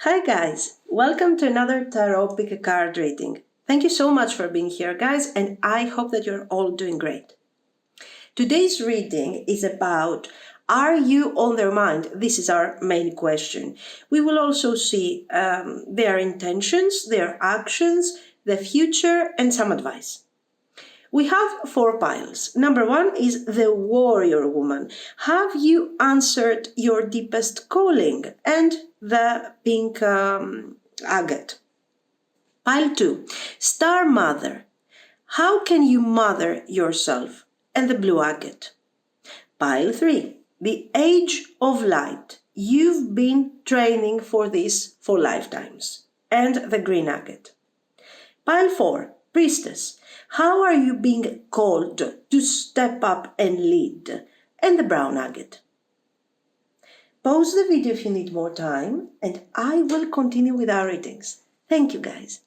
Hi guys, welcome to another Tarot Pick a Card reading. Thank you so much for being here guys, and I hope that you're all doing great. Today's reading is about, are you on their mind? This is our main question. We will also see their intentions, their actions, the future, and some advice. We have 4 piles. Number 1 is the warrior woman. Have you answered your deepest calling? And the pink agate. Pile 2, star mother. How can you mother yourself? And the blue agate. Pile 3, the age of light. You've been training for this for lifetimes. And the green agate. Pile 4, priestess. How are you being called to step up and lead? And the brown agate. Pause the video if you need more time, and I will continue with our readings. Thank you, guys.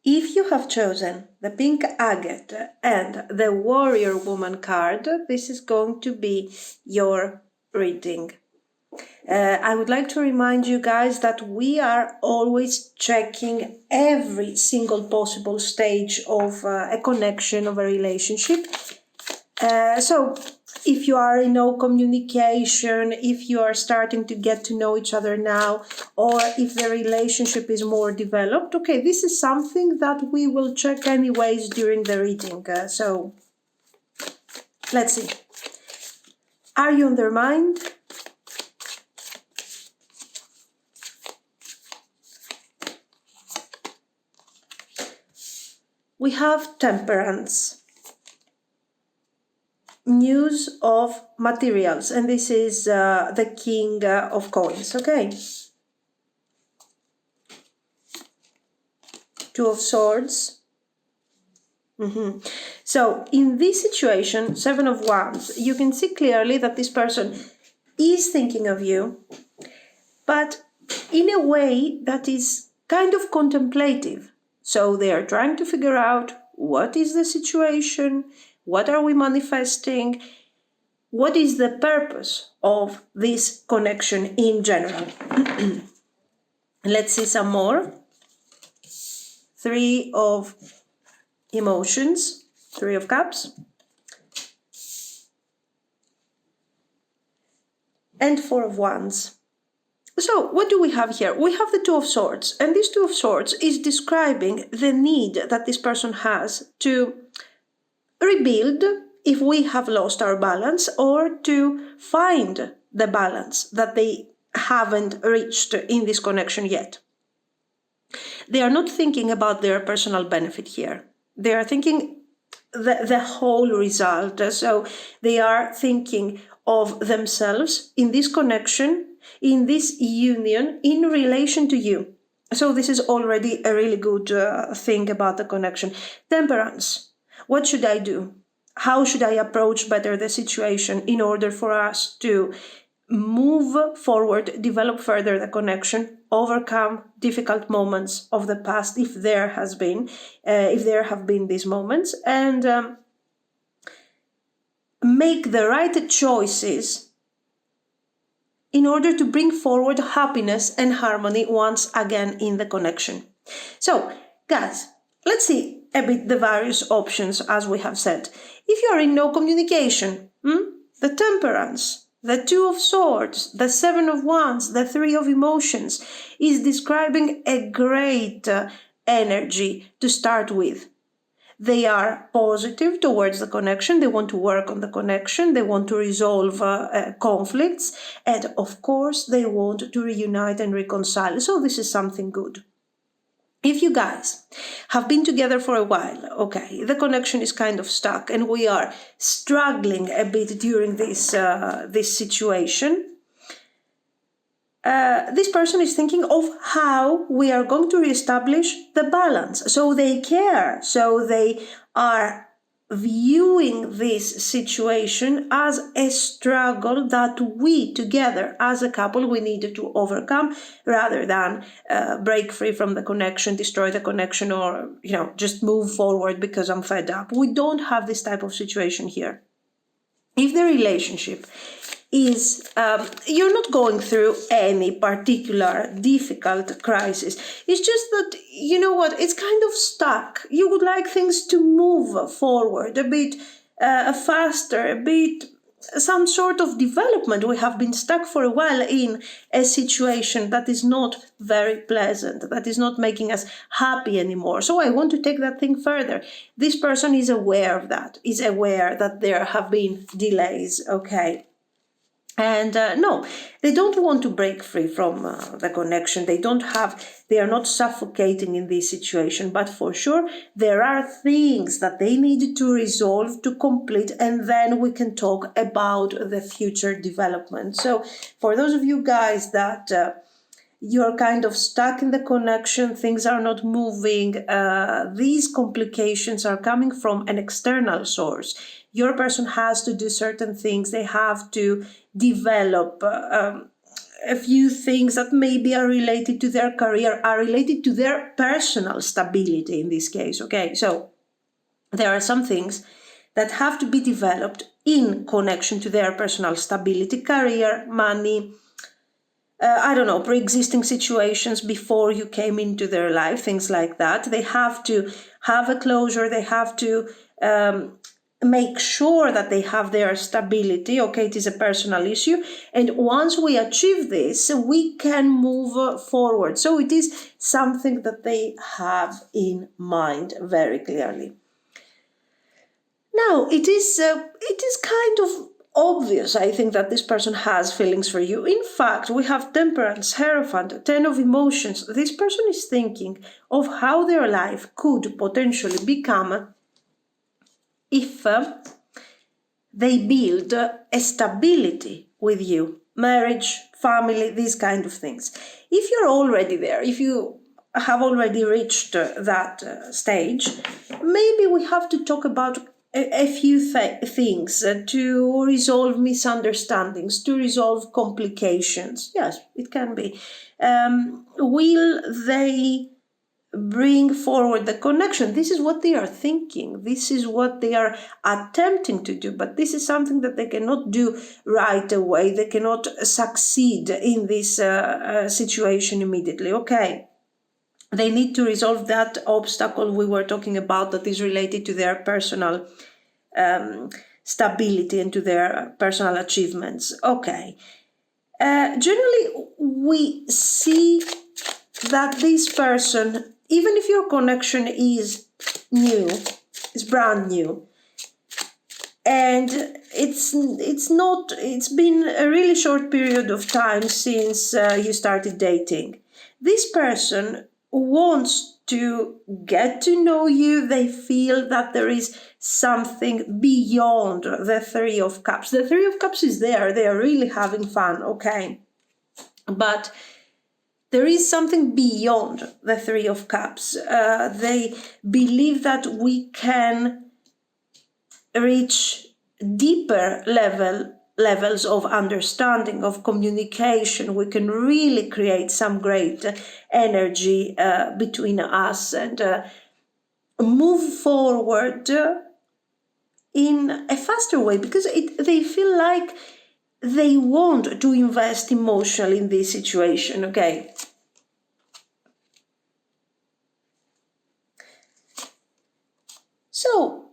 If you have chosen the pink agate and the warrior woman card, this is going to be your reading. I would like to remind you guys that we are always checking every single possible stage of a connection, of a relationship. So if you are in no communication, if you are starting to get to know each other now, or if the relationship is more developed, okay, this is something that we will check anyways during the reading. So let's see. Are you on their mind? We have temperance, news of materials, and this is the king of coins, okay? 2 of swords. So in this situation, 7 of wands, you can see clearly that this person is thinking of you, but in a way that is kind of contemplative. So they are trying to figure out what is the situation, what are we manifesting, what is the purpose of this connection in general. Let's see some more. 3 of emotions, 3 of cups, and 4 of wands. So what do we have here? We have the 2 of swords, and this 2 of swords is describing the need that this person has to rebuild if we have lost our balance, or to find the balance that they haven't reached in this connection yet. They are not thinking about their personal benefit here. They are thinking the whole result. So they are thinking of themselves in this connection, in this union, in relation to you. So this is already a really good thing about the connection. Temperance. What should I do? How should I approach better the situation in order for us to move forward, develop further the connection, overcome difficult moments of the past, if there have been these moments, and make the right choices in order to bring forward happiness and harmony once again in the connection. So, guys, let's see a bit the various options as we have said. If you are in no communication, the temperance, the 2 of swords, the 7 of wands, the 3 of emotions is describing a great energy to start with. They are positive towards the connection, they want to work on the connection, they want to resolve conflicts, and of course they want to reunite and reconcile. So this is something good. If you guys have been together for a while, okay, the connection is kind of stuck and we are struggling a bit during this situation, this person is thinking of how we are going to reestablish the balance. So they care, so they are viewing this situation as a struggle that we together as a couple we need to overcome, rather than break free from the connection, destroy the connection, or just move forward because I'm fed up. We don't have this type of situation here. If the relationship is you're not going through any particular difficult crisis. It's just that, you know what, it's kind of stuck. You would like things to move forward a bit faster, a bit, some sort of development. We have been stuck for a while in a situation that is not very pleasant, that is not making us happy anymore. So I want to take that thing further. This person is aware of that, is aware that there have been delays, okay? And no, they don't want to break free from the connection. They are not suffocating in this situation, but for sure, there are things that they need to resolve, to complete, and then we can talk about the future development. So for those of you guys that you're kind of stuck in the connection, things are not moving, these complications are coming from an external source. Your person has to do certain things. They have to develop a few things that maybe are related to their career, are related to their personal stability in this case, okay? So there are some things that have to be developed in connection to their personal stability, career, money, I don't know, pre-existing situations before you came into their life, things like that. They have to have a closure. They have to make sure that they have their stability. Okay, it is a personal issue. And once we achieve this, we can move forward. So it is something that they have in mind very clearly. Now, it is kind of obvious, I think, that this person has feelings for you. In fact, we have Temperance, Hierophant, Ten of Emotions. This person is thinking of how their life could potentially become if they build a stability with you. Marriage, family, these kind of things. If you're already there, if you have already reached that stage, maybe we have to talk about a few things to resolve misunderstandings, to resolve complications. Yes, it can be. Will they bring forward the connection? This is what they are thinking. This is what they are attempting to do. But this is something that they cannot do right away. They cannot succeed in this situation immediately. Okay. They need to resolve that obstacle we were talking about that is related to their personal stability and to their personal achievements. Okay. Generally, we see that this person, even if your connection is new, is brand new, and it's been a really short period of time since you started dating, this person wants to get to know you. They feel that there is something beyond the Three of Cups. The Three of Cups is there. They are really having fun, okay? But there is something beyond the Three of Cups. They believe that we can reach deeper levels of understanding, of communication. We can really create some great energy between us and move forward in a faster way, because they feel like they want to invest emotionally in this situation, okay? So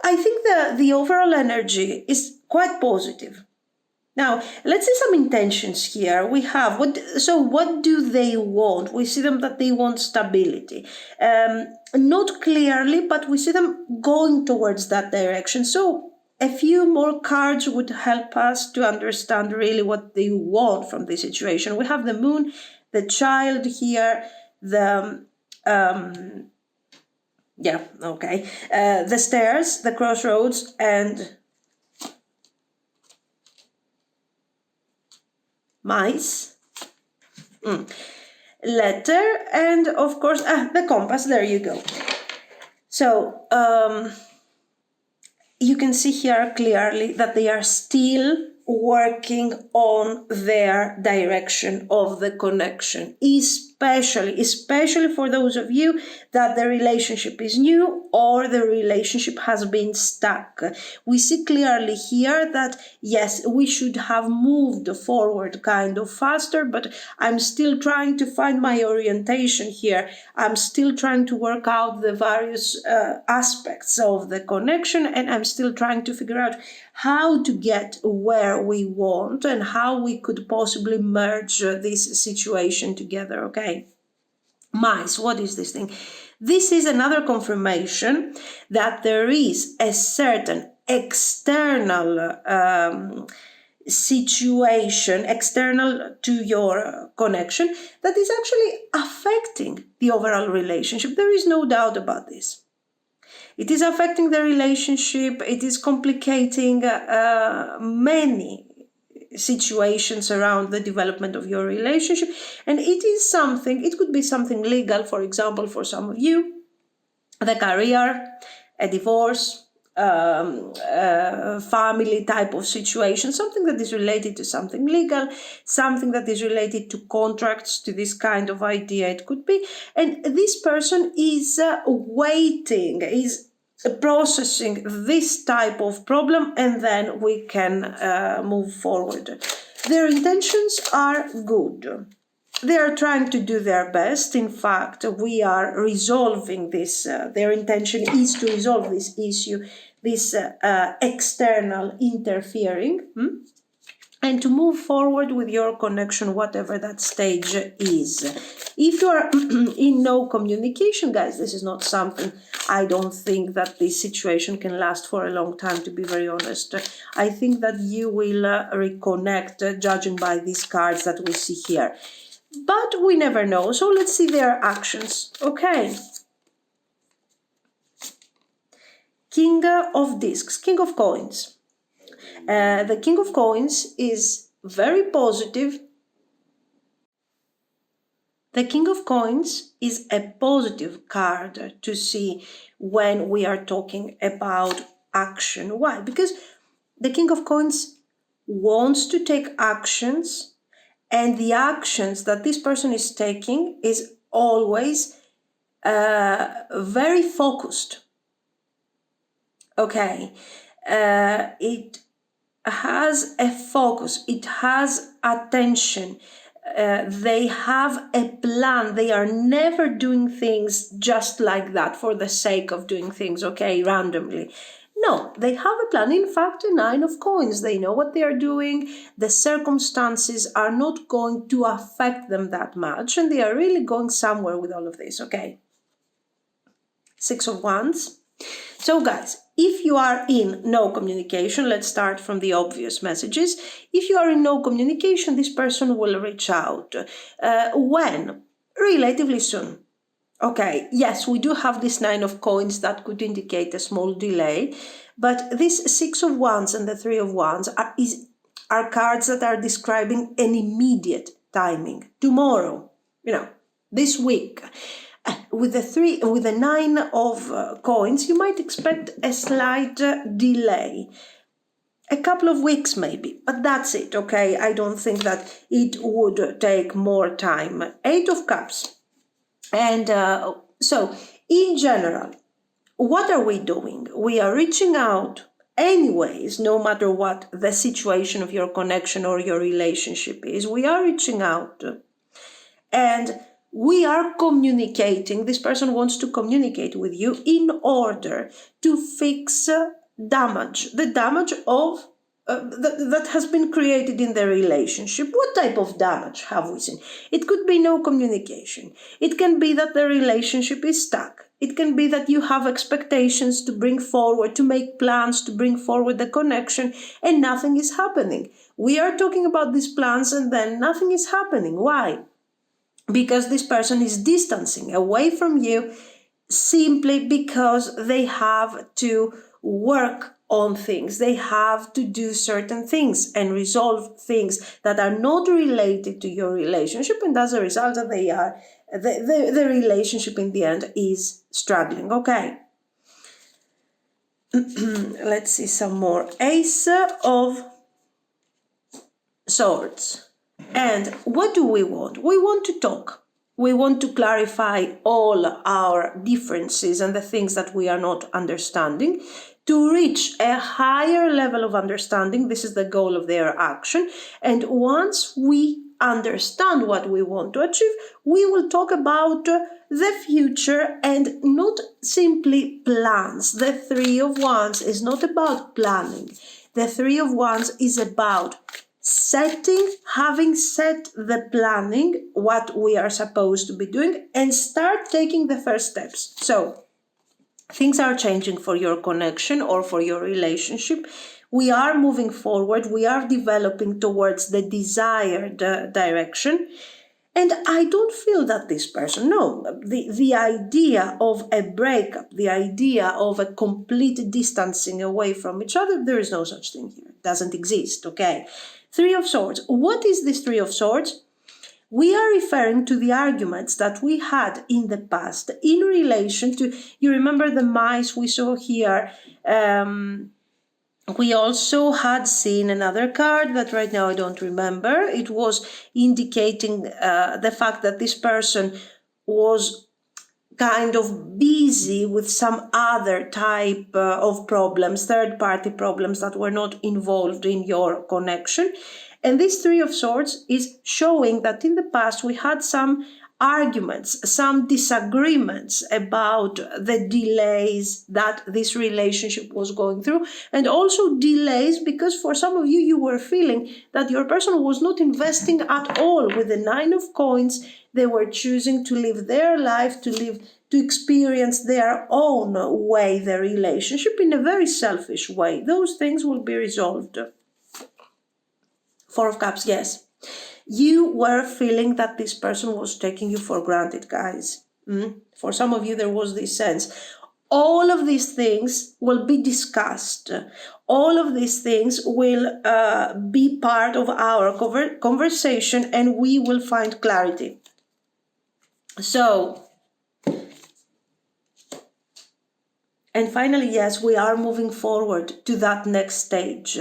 I think the overall energy is quite positive. Now, let's see some intentions here. We have, what do they want? We see them that they want stability. Not clearly, but we see them going towards that direction. So a few more cards would help us to understand really what they want from this situation. We have the Moon, the Child here, the the Stairs, the Crossroads, and Mice, Letter, and of course the Compass. There you go. So you can see here clearly that they are still working on their direction of the connection, especially for those of you that the relationship is new or the relationship has been stuck. We see clearly here that yes, we should have moved forward kind of faster, but I'm still trying to find my orientation here. I'm still trying to work out the various aspects of the connection, and I'm still trying to figure out how to get where we want and how we could possibly merge this situation together. Okay, mice, what is this thing? This is another confirmation that there is a certain external situation, external to your connection, that is actually affecting the overall relationship. There is no doubt about this. It is affecting the relationship. It is complicating many situations around the development of your relationship. And it could be something legal, for example, for some of you, the career, a divorce, family type of situation, something that is related to something legal, something that is related to contracts, to this kind of idea it could be. And this person is waiting, is processing this type of problem, and then we can move forward. Their intentions are good. They are trying to do their best. In fact, we are resolving this. Their intention is to resolve this issue, this external interfering, and to move forward with your connection, whatever that stage is. If you are in no communication, guys, this is not something, I don't think that this situation can last for a long time, to be very honest. I think that you will reconnect, judging by these cards that we see here. But we never know, so let's see their actions. Okay. King of Discs, King of Coins. The King of Coins is very positive. The King of Coins is a positive card to see when we are talking about action. Why? Because the King of Coins wants to take actions, and the actions that this person is taking is always very focused. Okay, it has a focus, it has attention, they have a plan. They are never doing things just like that for the sake of doing things, okay, randomly. No, they have a plan. In fact, a 9 of coins. They know what they are doing. The circumstances are not going to affect them that much, and they are really going somewhere with all of this, okay? 6 of Wands. So, guys, if you are in no communication, let's start from the obvious messages. If you are in no communication, this person will reach out. When? Relatively soon. Okay, yes, we do have this 9 of coins that could indicate a small delay, but this 6 of Wands and the 3 of Wands are cards that are describing an immediate timing. Tomorrow, this week. With the 9 of coins, you might expect a slight delay. A couple of weeks maybe, but that's it, okay? I don't think that it would take more time. 8 of Cups. And so, in general, what are we doing? We are reaching out anyways, no matter what the situation of your connection or your relationship is. We are reaching out, and we are communicating. This person wants to communicate with you in order to fix damage, the damage of that has been created in the relationship. What type of damage have we seen? It could be no communication. It can be that the relationship is stuck. It can be that you have expectations to bring forward, to make plans to bring forward the connection, and nothing is happening. We are talking about these plans and then nothing is happening. Why? Because this person is distancing away from you simply because they have to work on things. They have to do certain things and resolve things that are not related to your relationship, and as a result, the relationship in the end is struggling. Okay. Let's see some more. Ace of Swords. And what do we want? We want to talk. We want to clarify all our differences and the things that we are not understanding to reach a higher level of understanding. This is the goal of their action. And once we understand what we want to achieve, we will talk about the future and not simply plans. The Three of Wands is not about planning. The Three of Wands is about having set the planning, what we are supposed to be doing, and start taking the first steps. So things are changing for your connection or for your relationship. We are moving forward. We are developing towards the desired direction. And I don't feel that this person, no, the idea of a breakup, the idea of a complete distancing away from each other, there is no such thing here. It doesn't exist, okay? Three of Swords. What is this Three of Swords? We are referring to the arguments that we had in the past in relation to, you remember the mice we saw here. We also had seen another card that right now I don't remember. It was indicating the fact that this person was kind of busy with some other type of problems, third-party problems that were not involved in your connection. And this Three of Swords is showing that in the past we had some arguments, some disagreements about the delays that this relationship was going through, and also delays because for some of you, you were feeling that your person was not investing at all. With the Nine of Coins, they were choosing to live their life, to experience their own way, the relationship in a very selfish way. Those things will be resolved. Four of Cups, yes. You were feeling that this person was taking you for granted, guys. For some of you, there was this sense. All of these things will be discussed. All of these things will be part of our conversation, and we will find clarity. So, and finally, yes, we are moving forward to that next stage.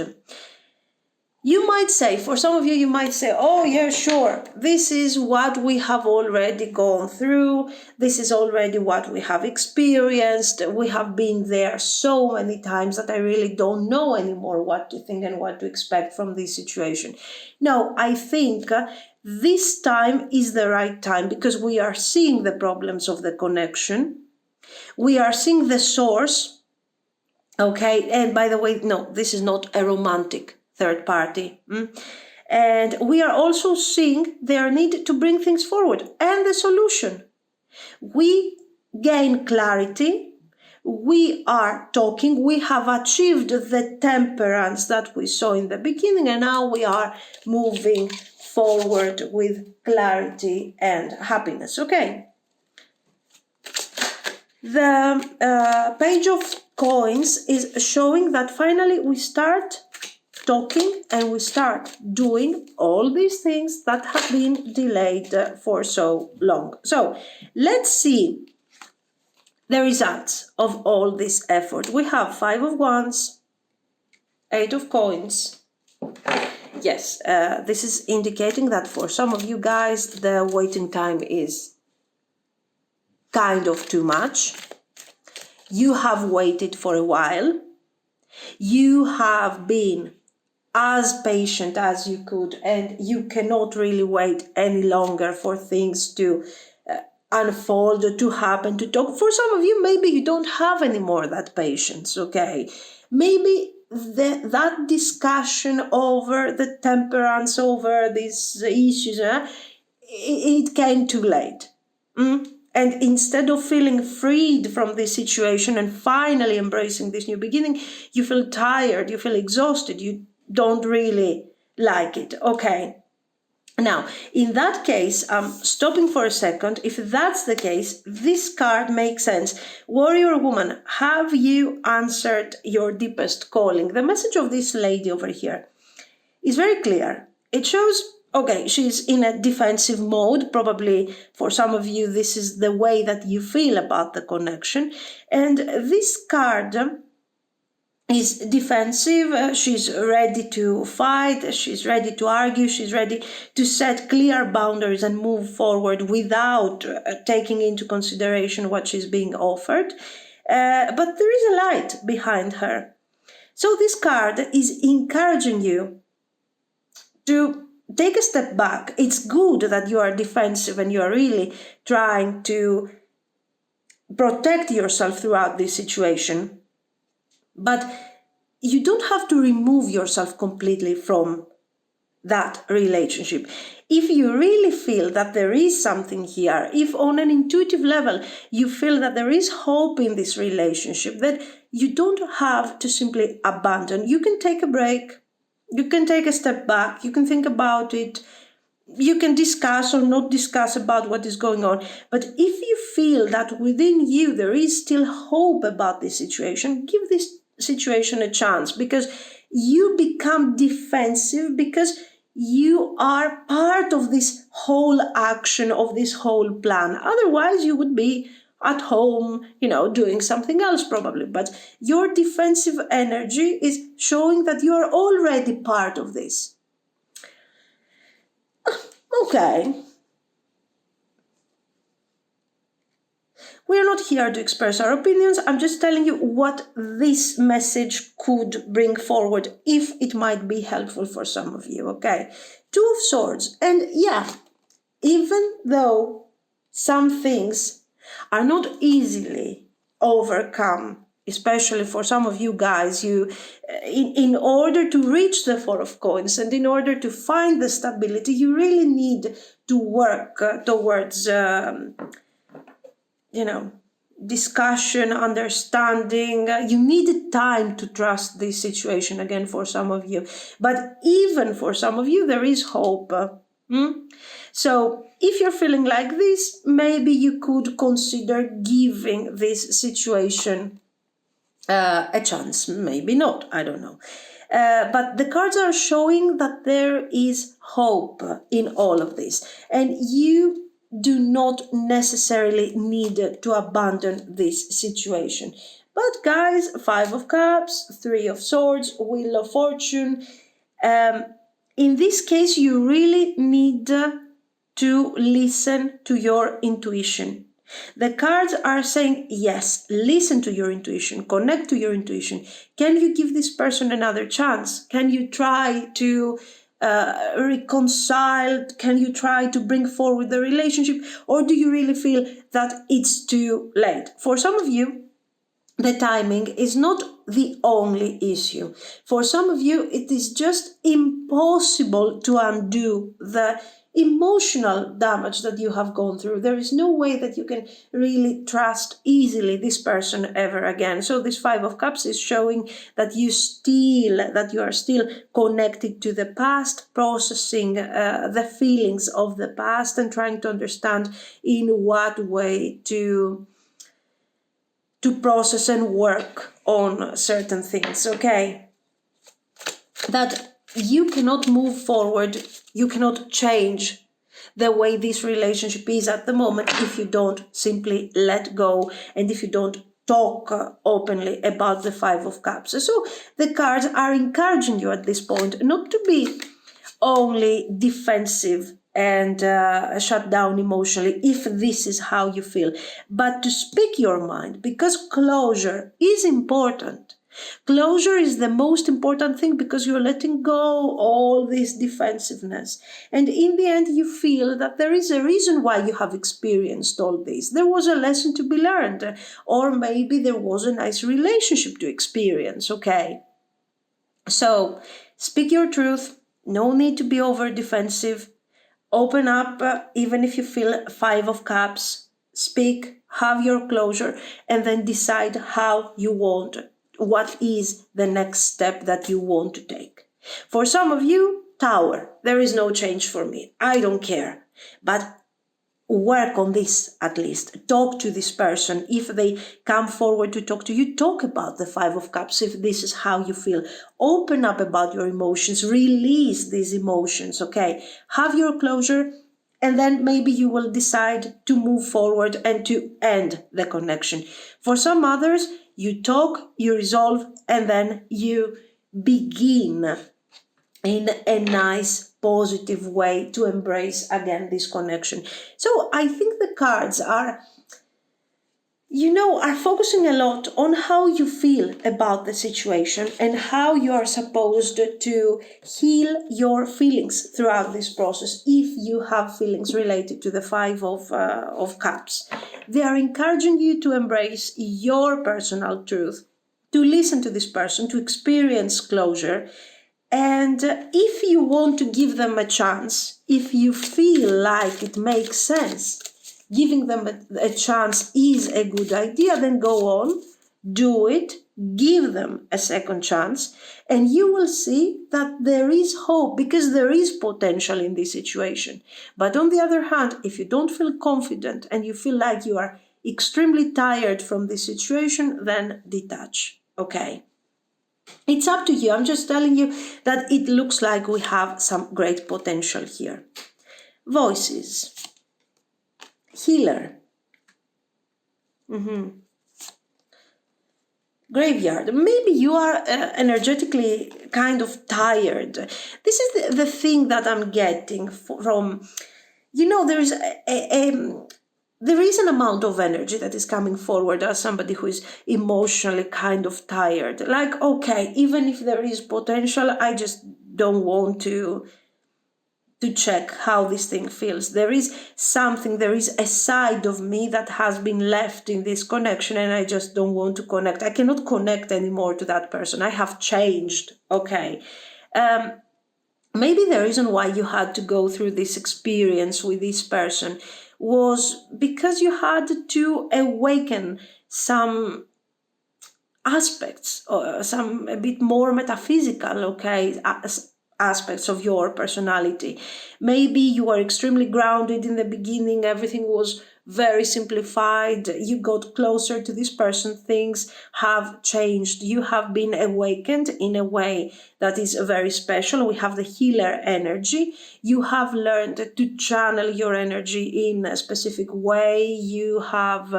You might say, for some of you, you might say, oh, yeah, sure, this is what we have already gone through. This is already what we have experienced. We have been there so many times that I really don't know anymore what to think and what to expect from this situation. No, I think this time is the right time because we are seeing the problems of the connection. We are seeing the source. Okay, and by the way, no, this is not a romantic third party. And we are also seeing their need to bring things forward and the solution. We gain clarity. We are talking. We have achieved the temperance that we saw in the beginning, and now we are moving forward with clarity and happiness. Okay. The Page of Coins is showing that finally we start talking and we start doing all these things that have been delayed for so long. So let's see the results of all this effort. We have Five of Wands, Eight of Coins. Yes, this is indicating that for some of you guys, the waiting time is kind of too much. You have waited for a while. You have been as patient as you could, and you cannot really wait any longer for things to unfold, to happen, to talk. For some of you, maybe you don't have any more that patience, okay? Maybe that discussion over the temperance, over these issues, it came too late. And instead of feeling freed from this situation and finally embracing this new beginning, you feel tired, you feel exhausted, you don't really like it. Okay. Now, in that case, I'm stopping for a second. If that's the case, this card makes sense. Warrior woman, have you answered your deepest calling? The message of this lady over here is very clear. It shows, okay, she's in a defensive mode. Probably for some of you, this is the way that you feel about the connection. And this card is defensive. She's ready to fight, she's ready to argue, she's ready to set clear boundaries and move forward without taking into consideration what she's being offered. But there is a light behind her. So this card is encouraging you to take a step back. It's good that you are defensive and you are really trying to protect yourself throughout this situation. But you don't have to remove yourself completely from that relationship. If you really feel that there is something here, if on an intuitive level you feel that there is hope in this relationship, then you don't have to simply abandon. You can take a break, you can take a step back, you can think about it, you can discuss or not discuss about what is going on. But if you feel that within you there is still hope about this situation, give this situation a chance, because you become defensive because you are part of this whole action, of this whole plan. Otherwise you would be at home, doing something else probably. But your defensive energy is showing that you are already part of this. Okay. We're not here to express our opinions. I'm just telling you what this message could bring forward, if it might be helpful for some of you, okay? Two of Swords. And yeah, even though some things are not easily overcome, especially for some of you guys, in order to reach the Four of Coins and in order to find the stability, you really need to work towards discussion, understanding. You need time to trust this situation again for some of you. But even for some of you, there is hope. So if you're feeling like this, maybe you could consider giving this situation a chance. Maybe not, I don't know. But the cards are showing that there is hope in all of this. And you do not necessarily need to abandon this situation. But guys, Five of Cups, Three of Swords, Wheel of Fortune. In this case, you really need to listen to your intuition. The cards are saying, yes, listen to your intuition, connect to your intuition. Can you give this person another chance? Can you try to reconcile? Can you try to bring forward the relationship? Or do you really feel that it's too late? For some of you, the timing is not the only issue. For some of you, it is just impossible to undo the emotional damage that you have gone through. There is no way that you can really trust easily this person ever again. So this Five of Cups is showing that you are still connected to the past, processing the feelings of the past and trying to understand in what way to process and work on certain things, okay? That you cannot move forward, you cannot change the way this relationship is at the moment if you don't simply let go and if you don't talk openly about the Five of Cups. So the cards are encouraging you at this point not to be only defensive and shut down emotionally if this is how you feel, but to speak your mind, because closure is important. Closure is the most important thing because you're letting go all this defensiveness. And in the end, you feel that there is a reason why you have experienced all this. There was a lesson to be learned, or maybe there was a nice relationship to experience, okay? So speak your truth. No need to be over defensive. Open up, even if you feel Five of Cups. Speak, have your closure, and then decide how you want it. What is the next step that you want to take? For some of you, Tower. There is no change for me. I don't care. But work on this at least. Talk to this person. If they come forward to talk to you, talk about the Five of Cups if this is how you feel. Open up about your emotions. Release these emotions, okay? Have your closure, and then maybe you will decide to move forward and to end the connection. For some others, You talk, you resolve, and then you begin in a nice, positive way to embrace again this connection. So I think the cards are, are focusing a lot on how you feel about the situation and how you are supposed to heal your feelings throughout this process if you have feelings related to the Five of Cups. They are encouraging you to embrace your personal truth, to listen to this person, to experience closure. And if you want to give them a chance, if you feel like it makes sense, giving them a chance is a good idea, then go on, do it, give them a second chance, and you will see that there is hope because there is potential in this situation. But on the other hand, if you don't feel confident and you feel like you are extremely tired from this situation, then detach, okay? It's up to you. I'm just telling you that it looks like we have some great potential here. Voices. Healer. Graveyard. Maybe you are energetically kind of tired. This is the thing that I'm getting from, there is an amount of energy that is coming forward as somebody who is emotionally kind of tired. Like, okay, even if there is potential, I just don't want to check how this thing feels. There is a side of me that has been left in this connection and I just don't want to connect. I cannot connect anymore to that person. I have changed. Okay. Maybe the reason why you had to go through this experience with this person was because you had to awaken some aspects, or some a bit more metaphysical, okay, aspects of your personality. Maybe you were extremely grounded in the beginning, everything was very simplified, you got closer to this person, things have changed, you have been awakened in a way that is very special. We have the healer energy. You have learned to channel your energy in a specific way. You have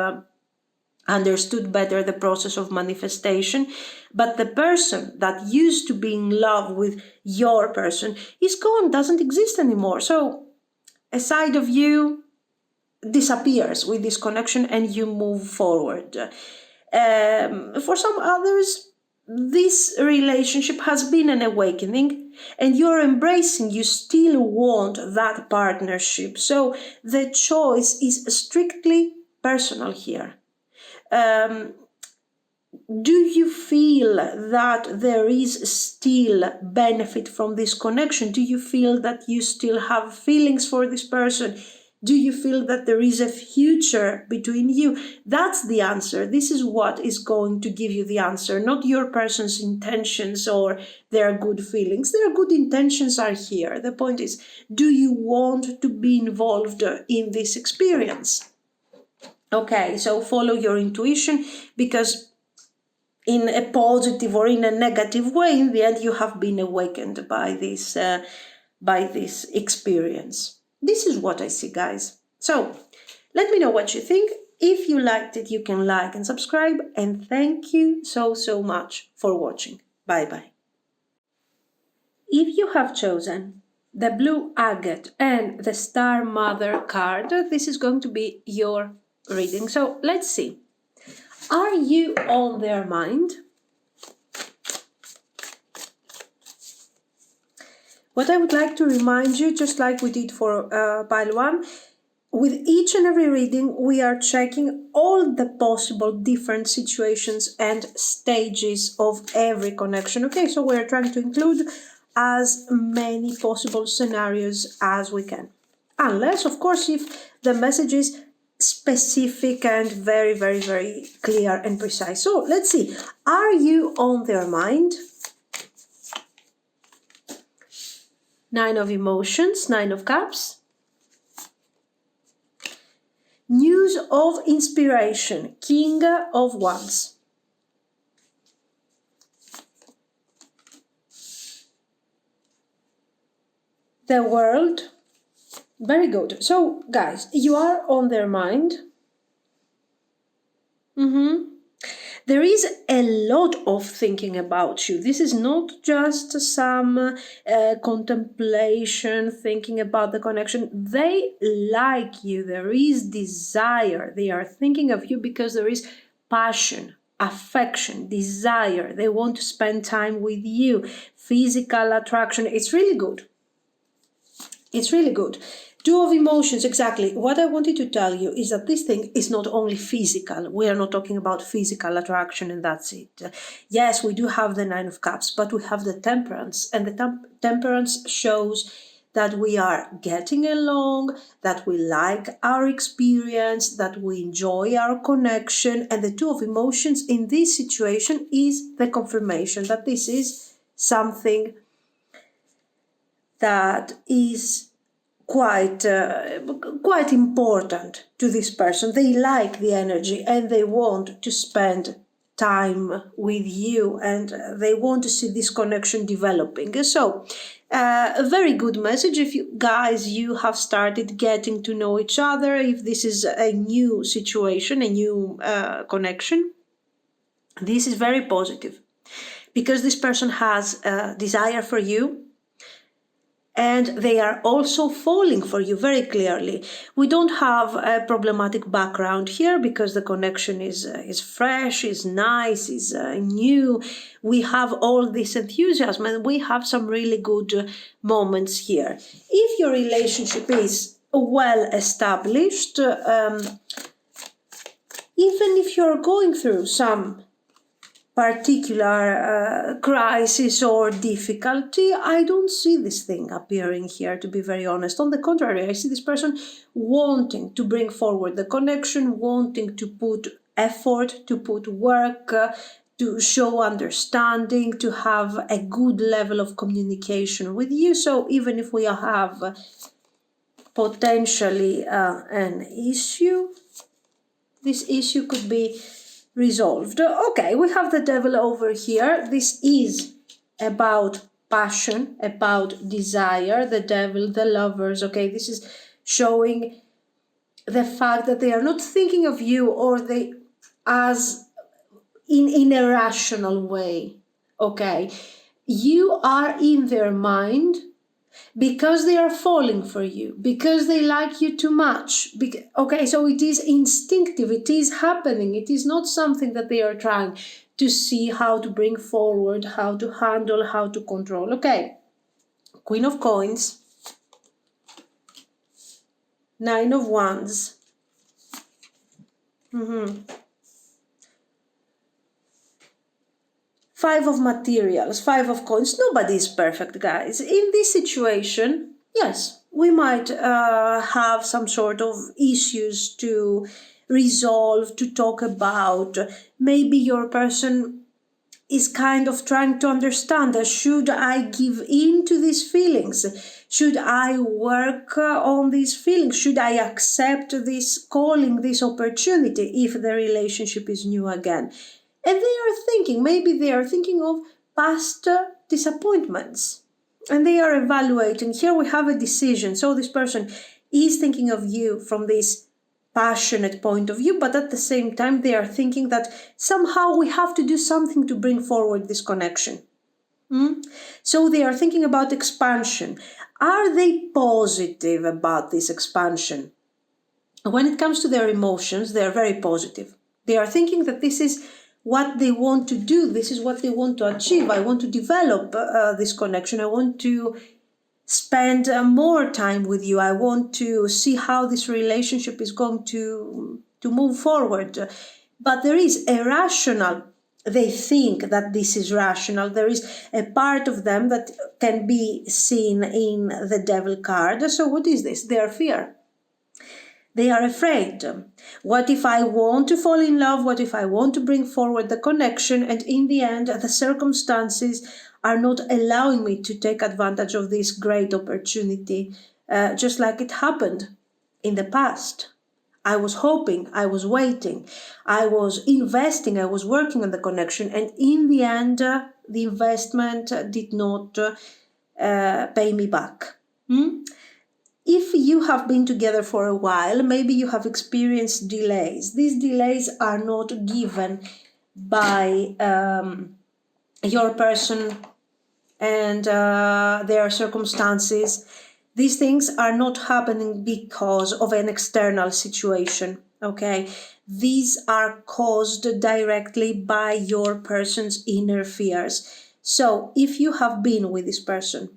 understood better the process of manifestation, but the person that used to be in love with your person is gone, doesn't exist anymore. So a side of you disappears with this connection and you move forward. For some others, this relationship has been an awakening and you're embracing, you still want that partnership. So the choice is strictly personal here. Do you feel that there is still benefit from this connection? Do you feel that you still have feelings for this person? Do you feel that there is a future between you? That's the answer. This is what is going to give you the answer, not your person's intentions or their good feelings. Their good intentions are here. The point is, do you want to be involved in this experience? Okay, so follow your intuition, because in a positive or in a negative way, in the end, you have been awakened by this experience. This is what I see, guys. So let me know what you think. If you liked it, you can like and subscribe. And thank you so much for watching. Bye-bye. If you have chosen the blue agate and the Star Mother card, this is going to be your reading. So let's see. Are you on their mind? What I would like to remind you, just like we did for pile 1, with each and every reading, we are checking all the possible different situations and stages of every connection. Okay, so we're trying to include as many possible scenarios as we can. Unless, of course, if the message is specific and very clear and precise. So let's see. Are you on their mind? 9 of emotions, 9 of cups. News of inspiration, King of wands. The world. Very good. So, guys, you are on their mind. There is a lot of thinking about you. This is not just some contemplation, thinking about the connection. They like you. There is desire. They are thinking of you because there is passion, affection, desire. They want to spend time with you. Physical attraction. It's really good. It's really good. Two of emotions, exactly. What I wanted to tell you is that this thing is not only physical. We are not talking about physical attraction and that's it. Yes, we do have the Nine of Cups, but we have the Temperance. And the Temperance shows that we are getting along, that we like our experience, that we enjoy our connection. And the Two of Emotions in this situation is the confirmation that this is something that is quite important to this person. They like the energy and they want to spend time with you and they want to see this connection developing. So a very good message if you have started getting to know each other, if this is a new situation, a new connection. This is very positive because this person has a desire for you. And they are also falling for you very clearly. We don't have a problematic background here because the connection is fresh, is nice, is new. We have all this enthusiasm and we have some really good moments here. If your relationship is well established, even if you're going through some particular crisis or difficulty, I don't see this thing appearing here, to be very honest. On the contrary, I see this person wanting to bring forward the connection, wanting to put effort, to put work, to show understanding, to have a good level of communication with you. So even if we have potentially an issue, this issue could be resolved. Okay, we have the Devil over here. This is about passion, about desire. The Devil, the Lovers. Okay, this is showing the fact that they are not thinking of you or they as in a rational way. Okay, you are in their mind because they are falling for you, because they like you too much. Okay, so it is instinctive, it is happening, it is not something that they are trying to see how to bring forward, how to handle, how to control. Okay, Queen of Coins, Nine of Wands. Five of Materials, Five of Coins. Nobody is perfect, guys. In this situation, yes, we might have some sort of issues to resolve, to talk about. Maybe your person is kind of trying to understand that should I give in to these feelings? Should I work on these feelings? Should I accept this calling, this opportunity if the relationship is new again? And maybe they are thinking of past disappointments. And they are evaluating. Here we have a decision. So this person is thinking of you from this passionate point of view, but at the same time, they are thinking that somehow we have to do something to bring forward this connection. So they are thinking about expansion. Are they positive about this expansion? When it comes to their emotions, they are very positive. They are thinking that this is what they want to do. This is what they want to achieve. I want to develop this connection. I want to spend more time with you. I want to see how this relationship is going to move forward. But there is a rational, they think that this is rational. There is a part of them that can be seen in the Devil card. So what is this? Their fear. They are afraid. What if I want to fall in love? What if I want to bring forward the connection? And in the end, the circumstances are not allowing me to take advantage of this great opportunity, just like it happened in the past. I was hoping, I was waiting, I was investing, I was working on the connection. And in the end, the investment did not pay me back. If you have been together for a while, maybe you have experienced delays. These delays are not given by your person and their circumstances. These things are not happening because of an external situation, okay? These are caused directly by your person's inner fears. So if you have been with this person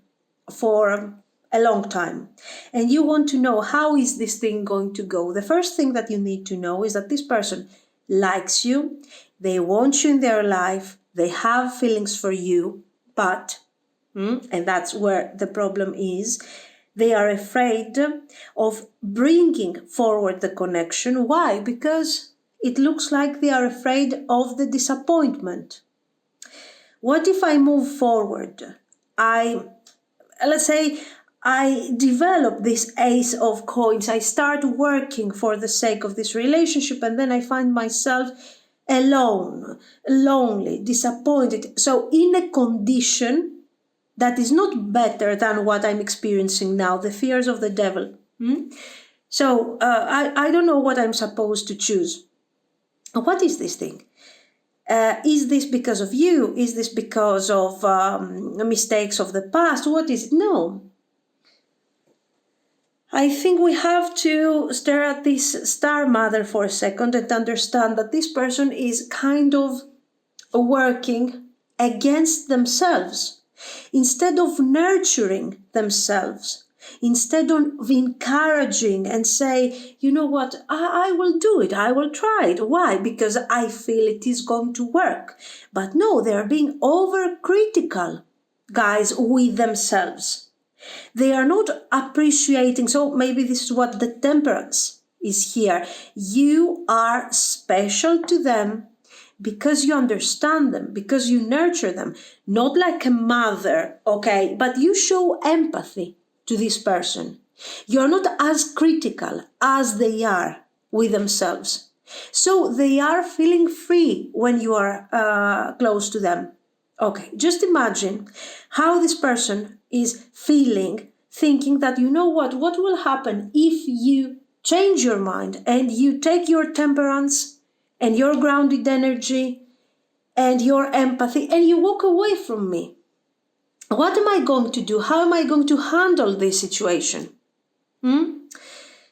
for a long time and you want to know how is this thing going to go, the first thing that you need to know is that this person likes you, they want you in their life, they have feelings for you, but and that's where the problem is, they are afraid of bringing forward the connection. Why? Because it looks like they are afraid of the disappointment. What if I move forward? Let's say I develop this ace of coins, I start working for the sake of this relationship, and then I find myself alone, lonely, disappointed. So in a condition that is not better than what I'm experiencing now, the fears of the devil. So I don't know what I'm supposed to choose. What is this thing? Is this because of you? Is this because of mistakes of the past? What is it? No. I think we have to stare at this star mother for a second and understand that this person is kind of working against themselves. Instead of nurturing themselves, instead of encouraging and say, you know what, I will do it, I will try it. Why? Because I feel it is going to work. But no, they are being overcritical, guys, with themselves. They are not appreciating. So maybe this is what the temperance is here. You are special to them because you understand them, because you nurture them, not like a mother, okay, but you show empathy to this person. You're not as critical as they are with themselves. So they are feeling free when you are close to them. Okay, just imagine how this person is feeling, thinking that, you know what will happen if you change your mind and you take your temperance and your grounded energy and your empathy and you walk away from me. What am I going to do? How am I going to handle this situation? And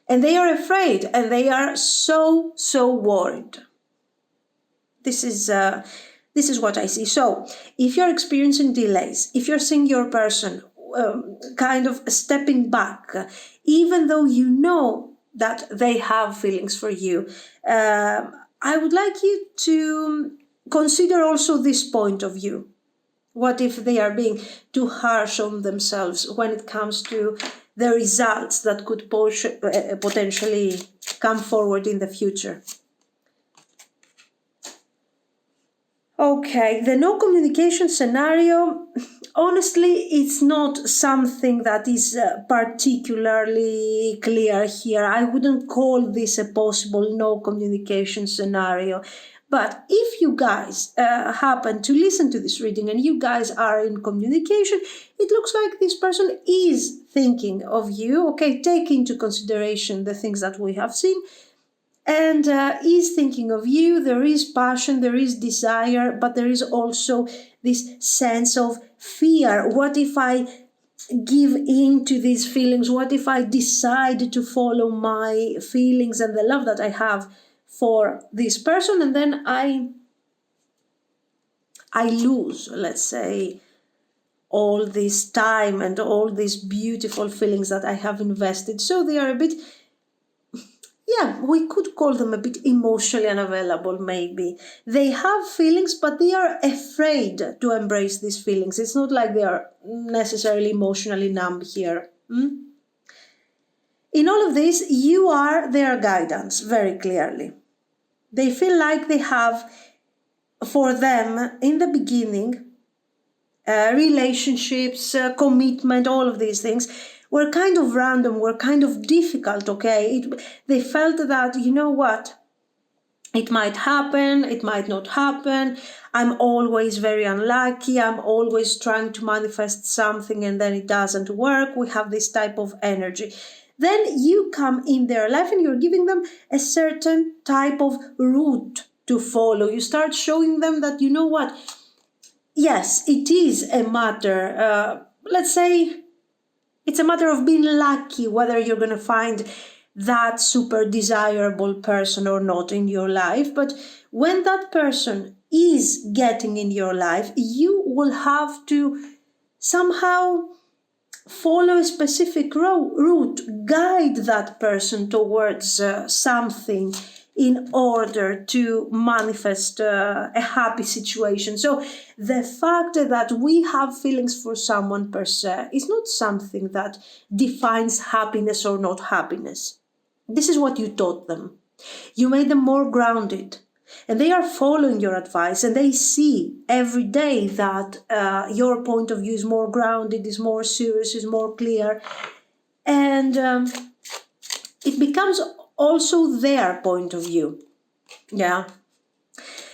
they are afraid and they are so worried. This is what I see. So if you're experiencing delays, if you're seeing your person kind of stepping back, even though you know that they have feelings for you, I would like you to consider also this point of view. What if they are being too harsh on themselves when it comes to the results that could potentially come forward in the future? Okay, the no communication scenario, honestly, it's not something that is particularly clear here. I wouldn't call this a possible no communication scenario. But if you guys happen to listen to this reading and you guys are in communication, it looks like this person is thinking of you. Okay, take into consideration the things that we have seen. And is thinking of you. There is passion, there is desire, but there is also this sense of fear. What if I give in to these feelings? What if I decide to follow my feelings and the love that I have for this person, and then I lose, let's say, all this time and all these beautiful feelings that I have invested? So they are a bit, yeah, we could call them a bit emotionally unavailable, maybe. They have feelings, but they are afraid to embrace these feelings. It's not like they are necessarily emotionally numb here. In all of this, you are their guidance, very clearly. They feel like they have, for them, in the beginning, relationships, commitment, all of these things were kind of random, were kind of difficult, okay? They felt that, you know what, it might happen, it might not happen, I'm always very unlucky, I'm always trying to manifest something and then it doesn't work. We have this type of energy. Then you come in their life and you're giving them a certain type of route to follow. You start showing them that, you know what, yes, it is a matter, let's say, it's a matter of being lucky whether you're going to find that super desirable person or not in your life. But when that person is getting in your life, you will have to somehow follow a specific route, guide that person towards something in order to manifest a happy situation. So the fact that we have feelings for someone per se is not something that defines happiness or not happiness. This is what you taught them. You made them more grounded. And they are following your advice, and they see every day that your point of view is more grounded, is more serious, is more clear. And it becomes also their point of view. Yeah.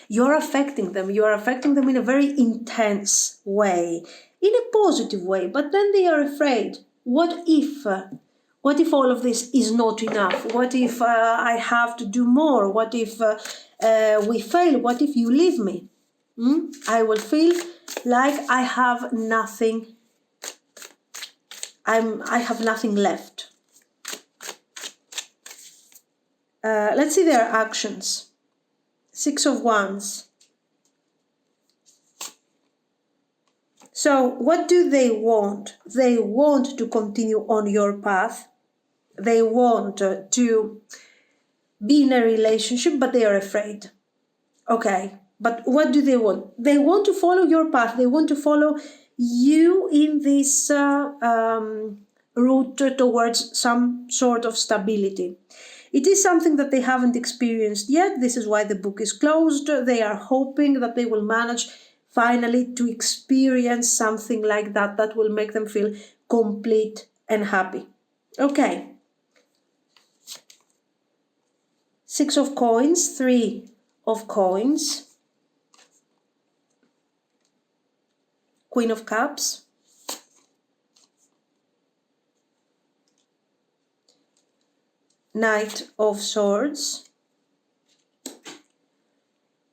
You're affecting them. You're affecting them in a very intense way, in a positive way. But then they are afraid. What if all of this is not enough? What if I have to do more? What if we fail? What if you leave me? I will feel like I have nothing. I have nothing left. Let's see their actions. 6 of Wands. So what do they want? They want to continue on your path. They want to be in a relationship, but they are afraid. Okay, but what do they want? They want to follow your path. They want to follow you in this route towards some sort of stability. It is something that they haven't experienced yet. This is why the book is closed. They are hoping that they will manage finally to experience something like that that will make them feel complete and happy. Okay. 6 of Coins, 3 of Coins, Queen of Cups, Knight of Swords,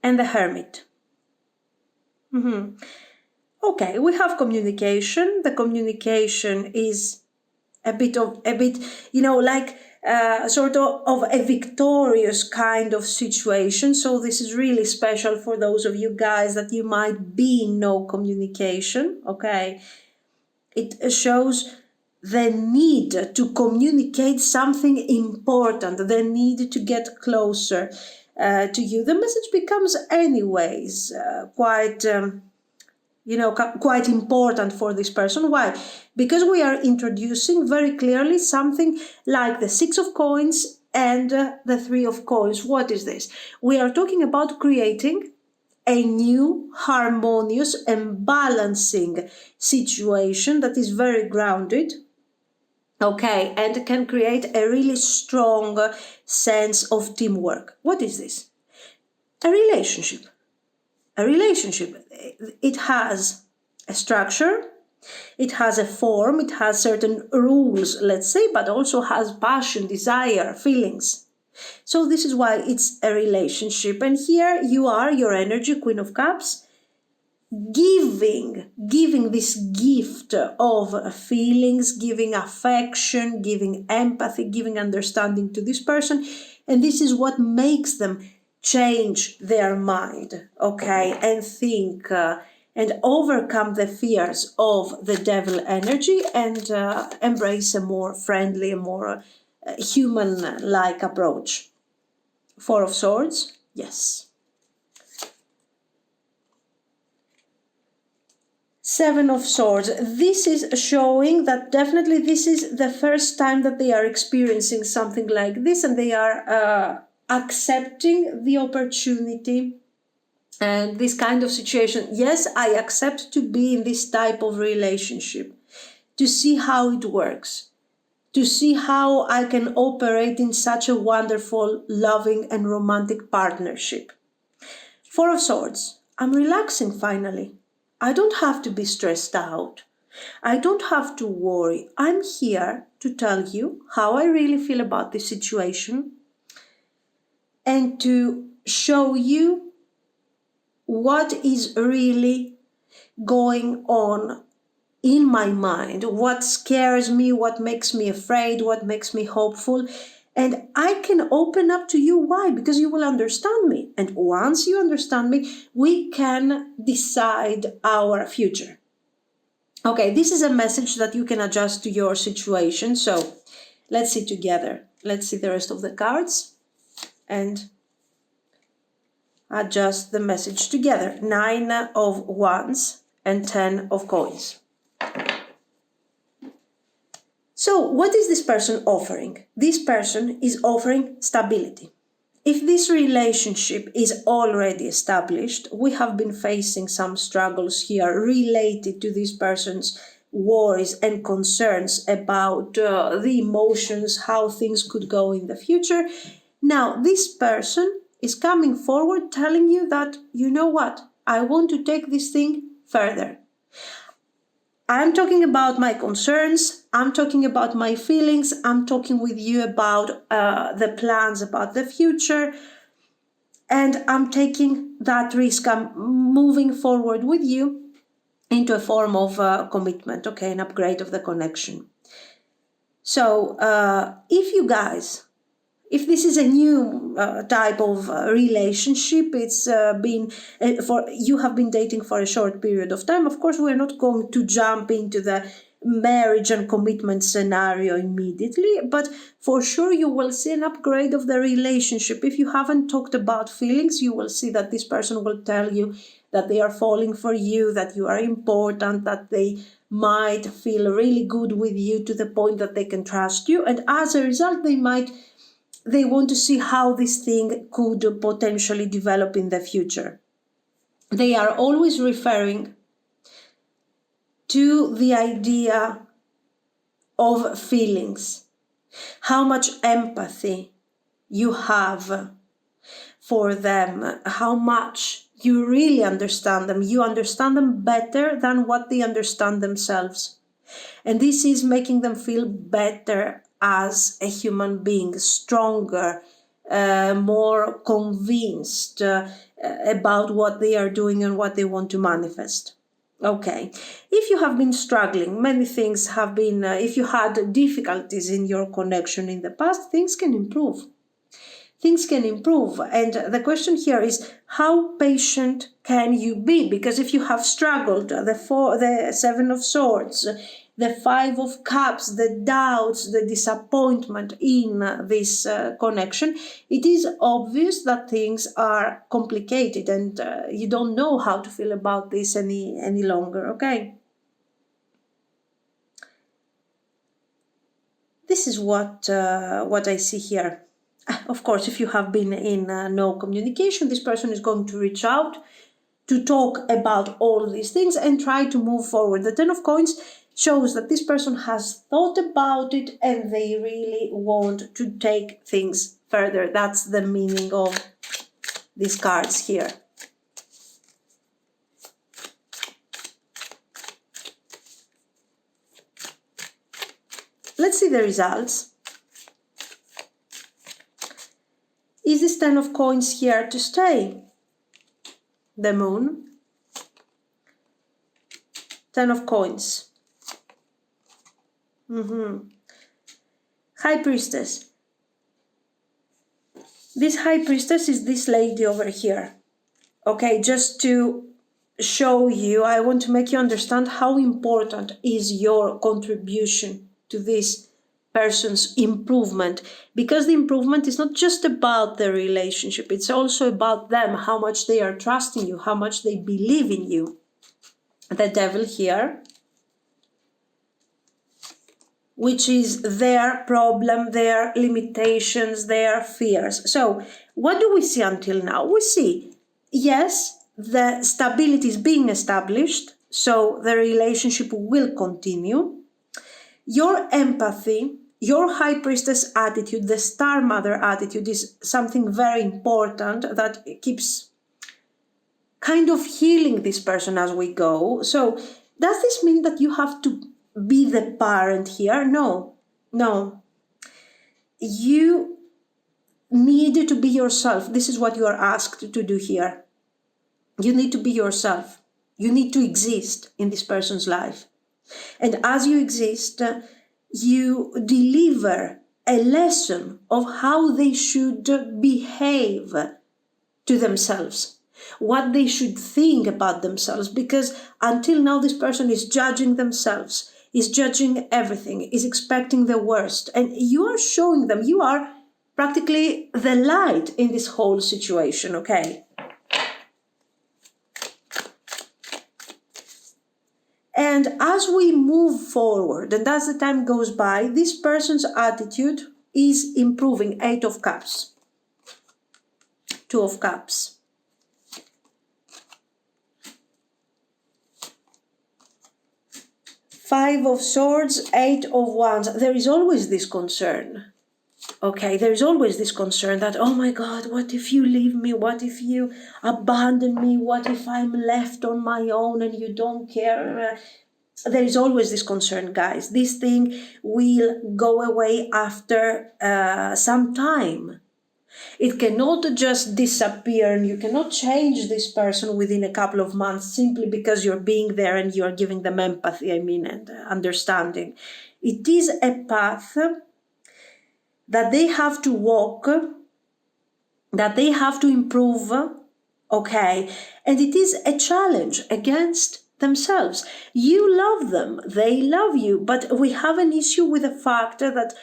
and the Hermit. Okay, we have communication. The communication is a bit, like sort of a victorious kind of situation. So this is really special for those of you guys that you might be in no communication. Okay, it shows the need to communicate something important, the need to get closer to you. The message becomes anyways quite important for this person. Why? Because we are introducing very clearly something like the 6 of Coins and the 3 of Coins. What is this? We are talking about creating a new, harmonious and balancing situation that is very grounded, okay, and can create a really strong sense of teamwork. What is this? A relationship. A relationship, it has a structure, it has a form, it has certain rules, let's say, but also has passion, desire, feelings. So this is why it's a relationship. And here you are, your energy, Queen of Cups, giving this gift of feelings, giving affection, giving empathy, giving understanding to this person. And this is what makes them change their mind, okay, and think and overcome the fears of the devil energy and embrace a more friendly, more human-like approach. 4 of Swords, yes. 7 of Swords. This is showing that definitely this is the first time that they are experiencing something like this, and they are accepting the opportunity and this kind of situation. Yes, I accept to be in this type of relationship, to see how it works, to see how I can operate in such a wonderful, loving and romantic partnership. 4 of Swords. I'm relaxing finally. I don't have to be stressed out. I don't have to worry. I'm here to tell you how I really feel about this situation. and to show you what is really going on in my mind, what scares me, what makes me afraid, what makes me hopeful. And I can open up to you. Why? Because you will understand me. And once you understand me, we can decide our future. Okay, this is a message that you can adjust to your situation. So let's see together. Let's see the rest of the cards and adjust the message together. 9 of Wands and 10 of Coins. So what is this person offering? This person is offering stability. If this relationship is already established, we have been facing some struggles here related to this person's worries and concerns about the emotions, how things could go in the future. Now, this person is coming forward telling you that, you know what, I want to take this thing further. I'm talking about my concerns, I'm talking about my feelings, I'm talking with you about the plans about the future, and I'm taking that risk. I'm moving forward with you into a form of commitment, okay, an upgrade of the connection. So if this is a new type of relationship, it's been you have been dating for a short period of time. Of course, we're not going to jump into the marriage and commitment scenario immediately, but for sure you will see an upgrade of the relationship. If you haven't talked about feelings, you will see that this person will tell you that they are falling for you, that you are important, that they might feel really good with you to the point that they can trust you, and as a result they want to see how this thing could potentially develop in the future. They are always referring to the idea of feelings, how much empathy you have for them, how much you really understand them. You understand them better than what they understand themselves. And this is making them feel better as a human being, stronger, more convinced about what they are doing and what they want to manifest. Okay, if you have been struggling, many things have been, if you had difficulties in your connection in the past, things can improve. Things can improve. And the question here is, how patient can you be? Because if you have struggled, the Seven of Swords, the Five of Cups, the doubts, the disappointment in this connection, it is obvious that things are complicated and you don't know how to feel about this any longer, okay? This is what I see here. Of course, if you have been in no communication, this person is going to reach out to talk about all these things and try to move forward. The Ten of Coins shows that this person has thought about it and they really want to take things further. That's the meaning of these cards here. Let's see the results. Is this Ten of Coins here to stay? The Moon. Ten of Coins. High Priestess. This High Priestess is this lady over here. Okay, just to show you, I want to make you understand how important is your contribution to this person's improvement, because the improvement is not just about the relationship, it's also about them, how much they are trusting you, how much they believe in you. The Devil here, which is their problem, their limitations, their fears. So what do we see until now? We see, yes, the stability is being established, so the relationship will continue. Your empathy, your High Priestess attitude, the Star Mother attitude is something very important that keeps kind of healing this person as we go. So does this mean that you have to be the parent here? No. You need to be yourself. This is what you are asked to do here. You need to be yourself. You need to exist in this person's life. And as you exist, you deliver a lesson of how they should behave to themselves, what they should think about themselves, because until now this person is judging themselves, is judging everything, is expecting the worst, and you are showing them you are practically the light in this whole situation, okay? And as we move forward and as the time goes by, this person's attitude is improving. 8 of Cups, 2 of Cups, 5 of Swords, 8 of Wands. There is always this concern. Okay, there is always this concern that, oh my God, what if you leave me? What if you abandon me? What if I'm left on my own and you don't care? There is always this concern, guys. This thing will go away after some time. It cannot just disappear, and you cannot change this person within a couple of months simply because you're being there and you're giving them empathy, and understanding. It is a path that they have to walk, that they have to improve, okay? And it is a challenge against themselves. You love them, they love you, but we have an issue with the fact that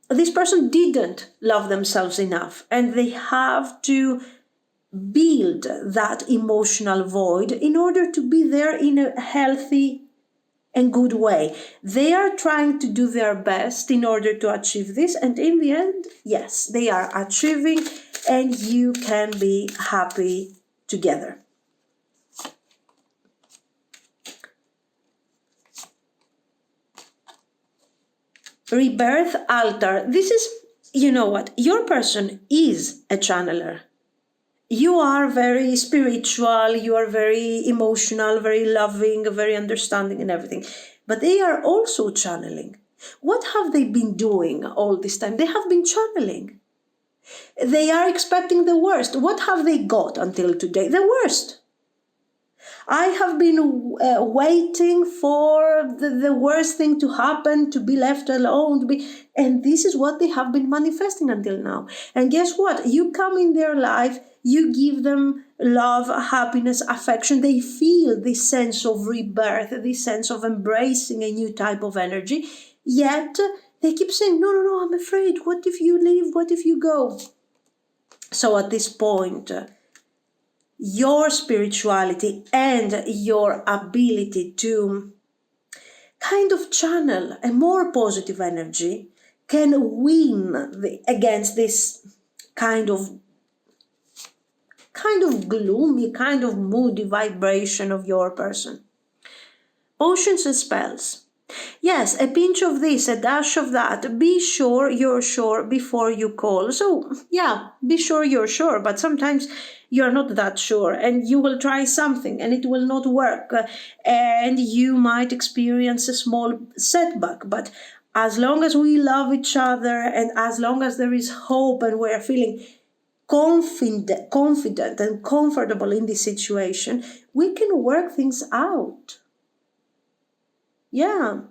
this person didn't love themselves enough, and they have to build that emotional void in order to be there in a healthy and good way. They are trying to do their best in order to achieve this, and in the end, yes, they are achieving, and you can be happy together. Rebirth altar. This is, you know what, your person is a channeler. You are very spiritual, you are very emotional, very loving, very understanding and everything. But they are also channeling. What have they been doing all this time? They have been channeling. They are expecting the worst. What have they got until today? The worst. I have been waiting for the worst thing to happen, to be left alone, and this is what they have been manifesting until now. And guess what? You come in their life, you give them love, happiness, affection. They feel this sense of rebirth, this sense of embracing a new type of energy. Yet they keep saying, no, I'm afraid. What if you leave? What if you go? So at this point, your spirituality and your ability to kind of channel a more positive energy can win against this kind of gloomy, kind of moody vibration of your person. Potions and spells. Yes, a pinch of this, a dash of that. Be sure you're sure before you call. So, yeah, be sure you're sure, but sometimes you're not that sure and you will try something and it will not work. And you might experience a small setback, but as long as we love each other and as long as there is hope and we're feeling confident and comfortable in this situation, we can work things out. Yeah.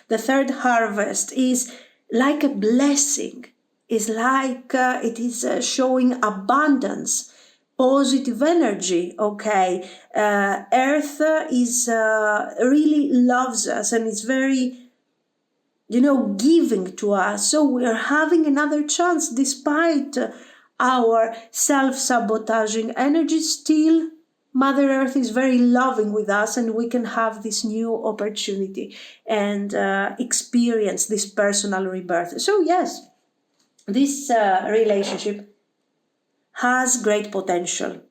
The third harvest is like a blessing. It's like it is showing abundance, positive energy, okay? Earth is really loves us and is very, giving to us. So we're having another chance despite our self-sabotaging energy. Still, Mother Earth is very loving with us and we can have this new opportunity and experience this personal rebirth. So yes, this relationship has great potential.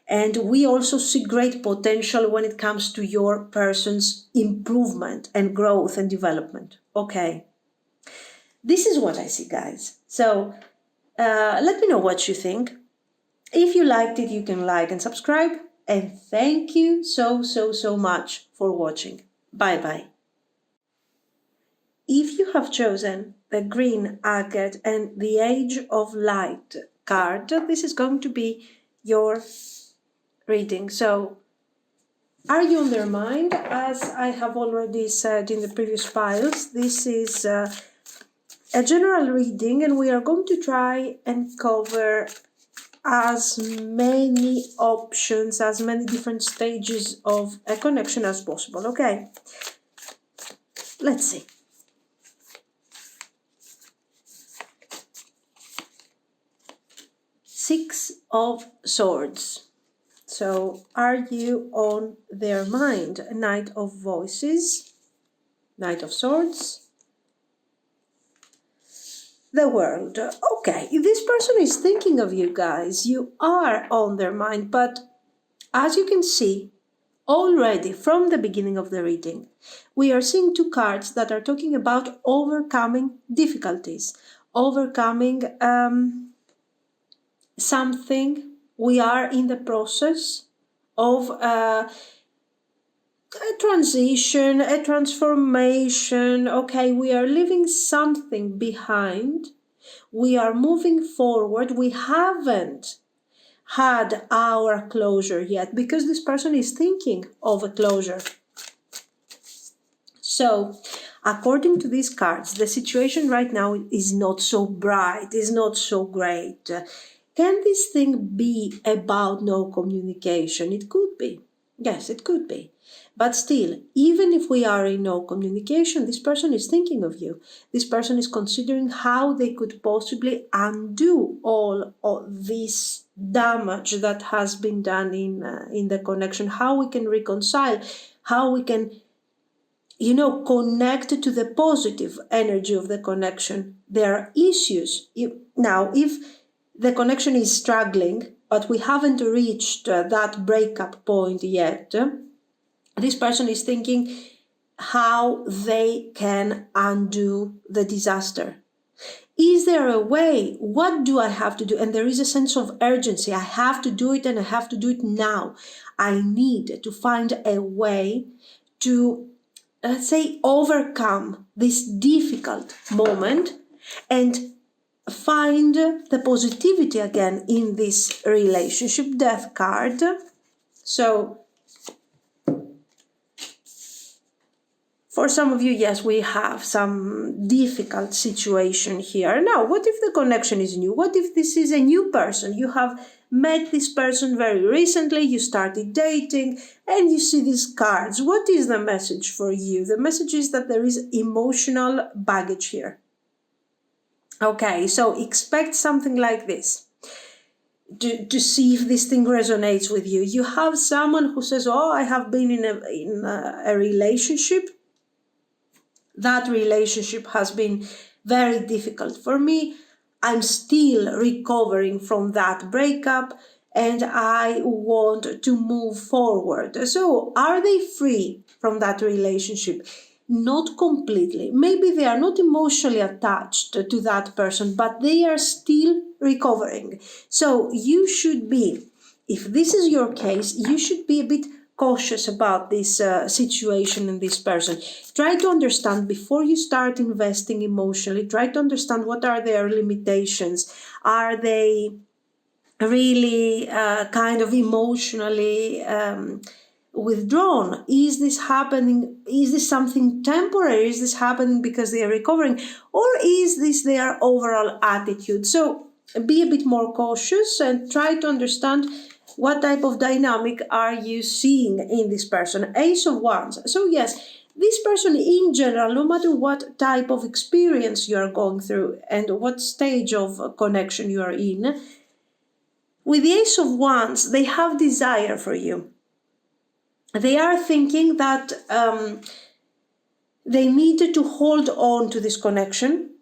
And we also see great potential when it comes to your person's improvement and growth and development. Okay. This is what I see, guys. So let me know what you think. If you liked it, you can like and subscribe. And thank you so much for watching. Bye-bye. If you have chosen the green agate and the Age of Light card, this is going to be your reading. So, are you on their mind? As I have already said in the previous files, this is a general reading, and we are going to try and cover as many options, as many different stages of a connection as possible. Okay, let's see. Six of Swords. So, are you on their mind? Knight of Voices, Knight of Swords, the World. Okay, if this person is thinking of you guys, you are on their mind, but as you can see, already from the beginning of the reading, we are seeing two cards that are talking about overcoming difficulties, overcoming something. We are in the process of a transition, a transformation. Okay, we are leaving something behind. We are moving forward. We haven't had our closure yet because this person is thinking of a closure. So, according to these cards, the situation right now is not so bright, is not so great. Can this thing be about no communication? It could be. Yes, it could be. But still, even if we are in no communication, this person is thinking of you. This person is considering how they could possibly undo all of this damage that has been done in the connection, how we can reconcile, how we can connect to the positive energy of the connection. There are issues. Now, if the connection is struggling, but we haven't reached that breakup point yet, this person is thinking how they can undo the disaster. Is there a way? What do I have to do? And there is a sense of urgency. I have to do it, and I have to do it now. I need to find a way to, let's say, overcome this difficult moment and find the positivity again in this relationship. Death card. So, for some of you, yes, we have some difficult situation here. Now, what if the connection is new? What if this is a new person? You have met this person very recently, you started dating, and you see these cards. What is the message for you? The message is that there is emotional baggage here. Okay, so expect something like this to see if this thing resonates with you. You have someone who says, oh, I have been in a relationship. That relationship has been very difficult for me. I'm still recovering from that breakup and I want to move forward. So, are they free from that relationship? Not completely. Maybe they are not emotionally attached to that person, but they are still recovering. So, you should be, if this is your case, you should be a bit cautious about this situation and this person. Try to understand before you start investing emotionally. Try to understand what are their limitations. Are they really kind of emotionally withdrawn? Is this happening? Is this something temporary? Is this happening because they are recovering? Or is this their overall attitude? So be a bit more cautious and try to understand what type of dynamic are you seeing in this person. Ace of Wands. So yes, this person in general, no matter what type of experience you are going through and what stage of connection you are in, with the Ace of Wands, they have desire for you. They are thinking that they need to hold on to this connection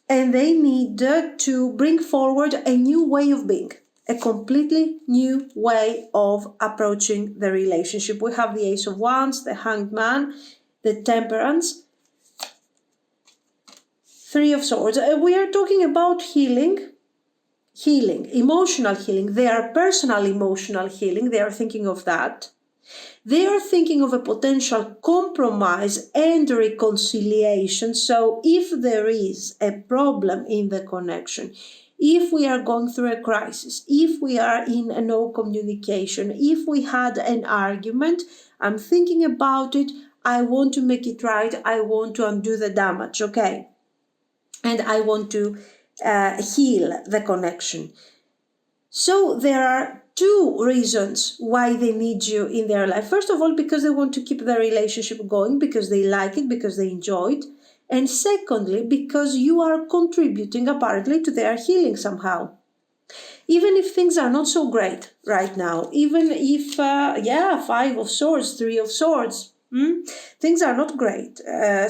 and they need to bring forward a new way of being. A completely new way of approaching the relationship. We have the Ace of Wands, the Hanged Man, the Temperance, Three of Swords. We are talking about healing, emotional healing. Their personal emotional healing, they are thinking of that. They are thinking of a potential compromise and reconciliation. So if there is a problem in the connection, if we are going through a crisis, if we are in a no communication, if we had an argument, I'm thinking about it, I want to make it right, I want to undo the damage, okay? And I want to heal the connection. So there are two reasons why they need you in their life. First of all, because they want to keep the relationship going, because they like it, because they enjoy it. And secondly, because you are contributing apparently to their healing somehow. Even if things are not so great right now, even if, Five of Swords, Three of Swords, things are not great.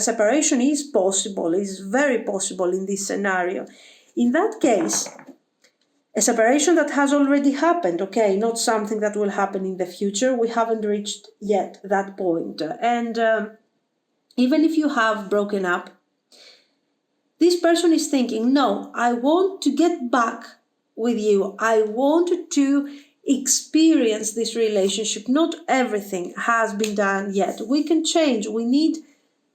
Separation is possible, is very possible in this scenario. In that case, a separation that has already happened, okay, not something that will happen in the future. We haven't reached yet that point. And even if you have broken up, this person is thinking, no, I want to get back with you. I want to experience this relationship. Not everything has been done yet. We can change. We need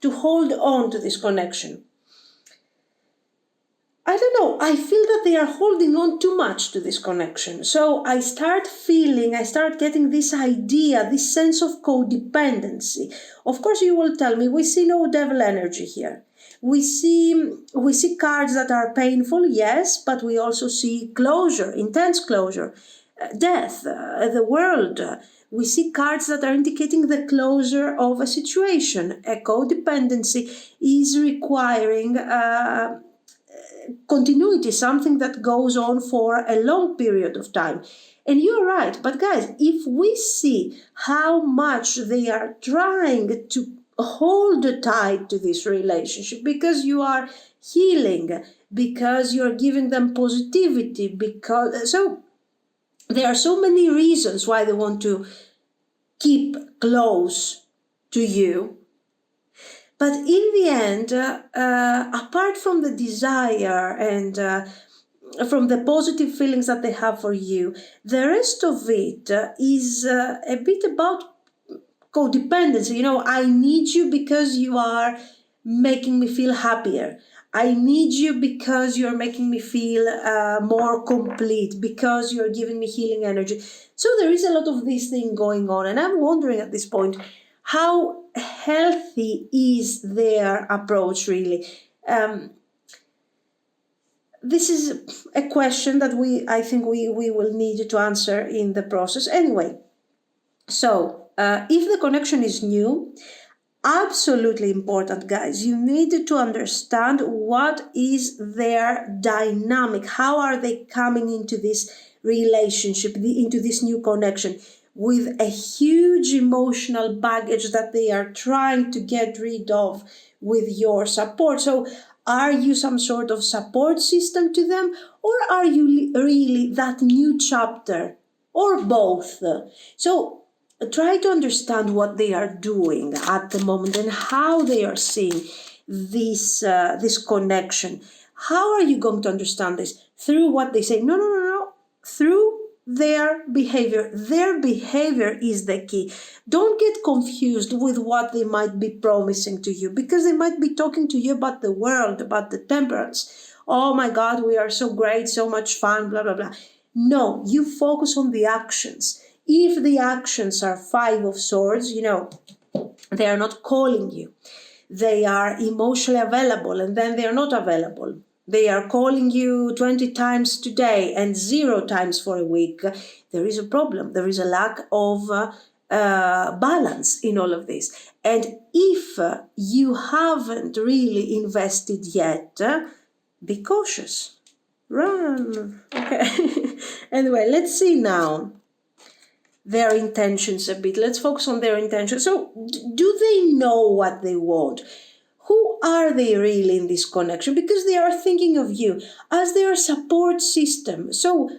to hold on to this connection. I don't know, I feel that they are holding on too much to this connection. So I start getting this idea, this sense of codependency. Of course, you will tell me, we see no devil energy here. We see cards that are painful, yes, but we also see closure, intense closure, death, the world. We see cards that are indicating the closure of a situation. A codependency is requiring continuity, something that goes on for a long period of time. And you're right, but guys, if we see how much they are trying to hold tight to this relationship because you are healing, because you're giving them positivity, so there are so many reasons why they want to keep close to you. But in the end, apart from the desire and from the positive feelings that they have for you, the rest of it is a bit about codependency. You know, I need you because you are making me feel happier. I need you because you're making me feel more complete, because you're giving me healing energy. So there is a lot of this thing going on. And I'm wondering at this point, how healthy is their approach really? This is a question that I think we will need to answer in the process. Anyway, so if the connection is new, absolutely important, guys, you need to understand what is their dynamic. How are they coming into this relationship, into this new connection? With a huge emotional baggage that they are trying to get rid of with your support. So are you some sort of support system to them, or are you really that new chapter, or both? So try to understand what they are doing at the moment and how they are seeing this connection. How are you going to understand this? Through what they say? No. Through their behavior. Their behavior is the key. Don't get confused with what they might be promising to you, because they might be talking to you about the world, about the temperance. Oh my God, we are so great, so much fun, blah, blah, blah. No, you focus on the actions. If the actions are Five of Swords, you know, they are not calling you. They are emotionally available and then they are not available. They are calling you 20 times today and 0 times for a week. There is a problem. There is a lack of balance in all of this. And if you haven't really invested yet, be cautious. Run. Okay. Anyway, let's see now their intentions a bit. Let's focus on their intentions. So, do they know what they want? Who are they really in this connection? Because they are thinking of you as their support system. So,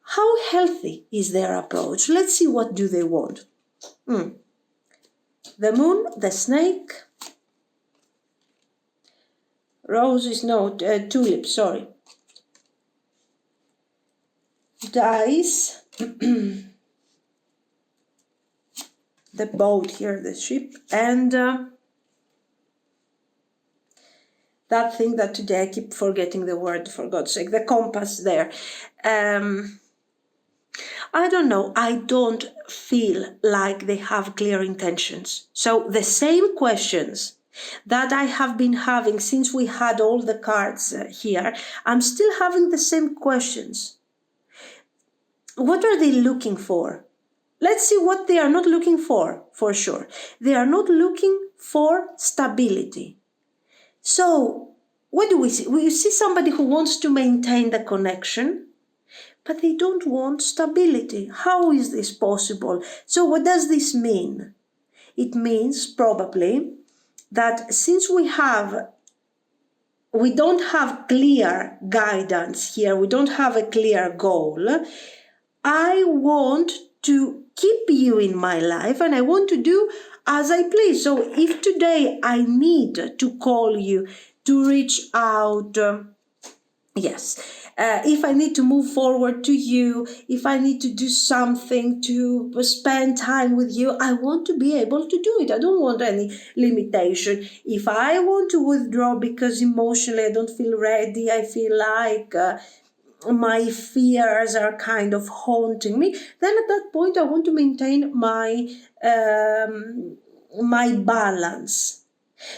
how healthy is their approach? Let's see, what do they want? The moon, the snake, roses, no, tulips, sorry. Dice, the boat here, the ship, and the that thing that today I keep forgetting the word, for God's sake, the compass there. I don't know. I don't feel like they have clear intentions. So the same questions that I have been having since we had all the cards here, I'm still having the same questions. What are they looking for? Let's see what they are not looking for sure. They are not looking for stability. So what do we see? We see somebody who wants to maintain the connection, but they don't want stability. How is this possible? So what does this mean? It means probably that since we don't have clear guidance here, we don't have a clear goal, I want to keep you in my life and I want to do as I please. So if today I need to call you, to reach out, if I need to move forward to you, if I need to do something to spend time with you, I want to be able to do it. I don't want any limitation. If I want to withdraw because emotionally I don't feel ready, I feel like my fears are kind of haunting me, then at that point I want to maintain my balance.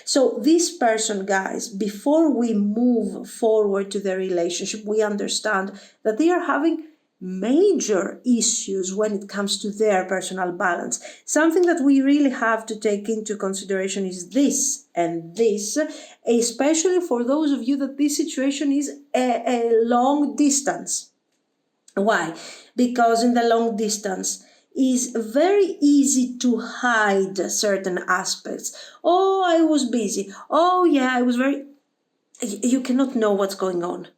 So this person, guys, before we move forward to the relationship, we understand that they are having major issues when it comes to their personal balance. Something that we really have to take into consideration is this and this, especially for those of you that this situation is a long distance. Why? Because in the long distance, is very easy to hide certain aspects. Oh, I was busy. Oh, yeah, I was very... You cannot know what's going on.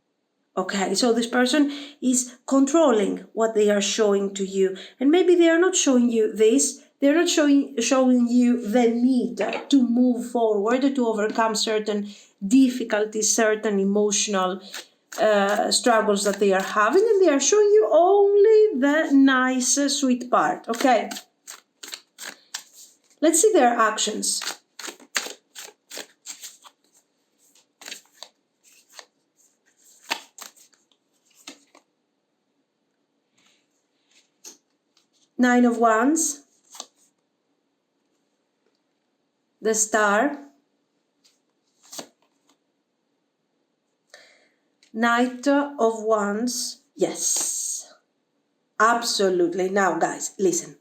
Okay, so this person is controlling what they are showing to you. And maybe they are not showing you this. They're not showing you the need to move forward, to overcome certain difficulties, certain emotional struggles that they are having, and they are showing you only the nice, sweet part. Okay, let's see their actions. Nine of Wands, the Star, Knight of Wands. Yes, absolutely. Now, guys, listen.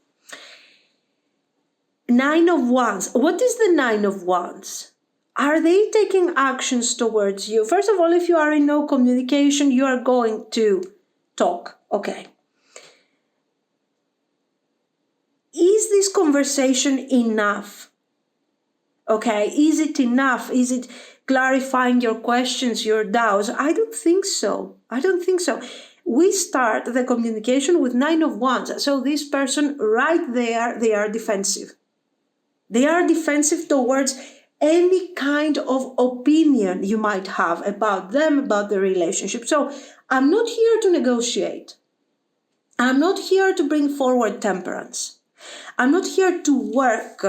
Nine of Wands. What is the Nine of Wands? Are they taking actions towards you? First of all, if you are in no communication, you are going to talk. Okay. Is this conversation enough? Okay, is it enough? Is it clarifying your questions, your doubts? I don't think so. We start the communication with Nine of Wands. So this person right there, they are defensive. They are defensive towards any kind of opinion you might have about them, about the relationship. So I'm not here to negotiate. I'm not here to bring forward temperance. I'm not here to work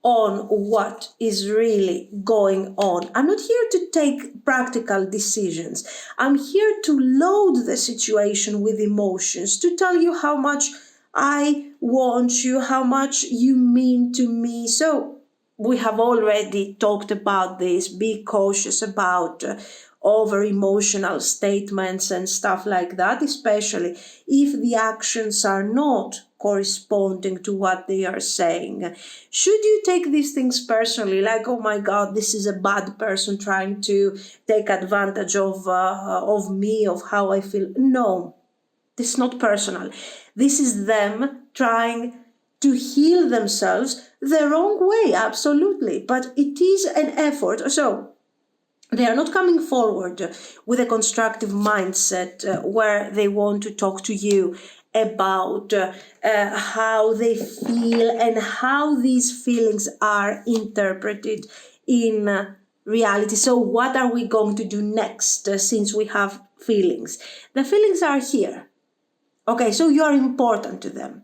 on what is really going on. I'm not here to take practical decisions. I'm here to load the situation with emotions, to tell you how much I want you, how much you mean to me. So we have already talked about this. Be cautious about over emotional statements and stuff like that, especially if the actions are not corresponding to what they are saying. Should you take these things personally, like, oh my God, this is a bad person trying to take advantage of me, of how I feel? No, this is not personal. This is them trying to heal themselves the wrong way, absolutely. But it is an effort. So they are not coming forward with a constructive mindset where they want to talk to you about how they feel and how these feelings are interpreted in reality. So what are we going to do next since we have feelings? The feelings are here. Okay, so you are important to them.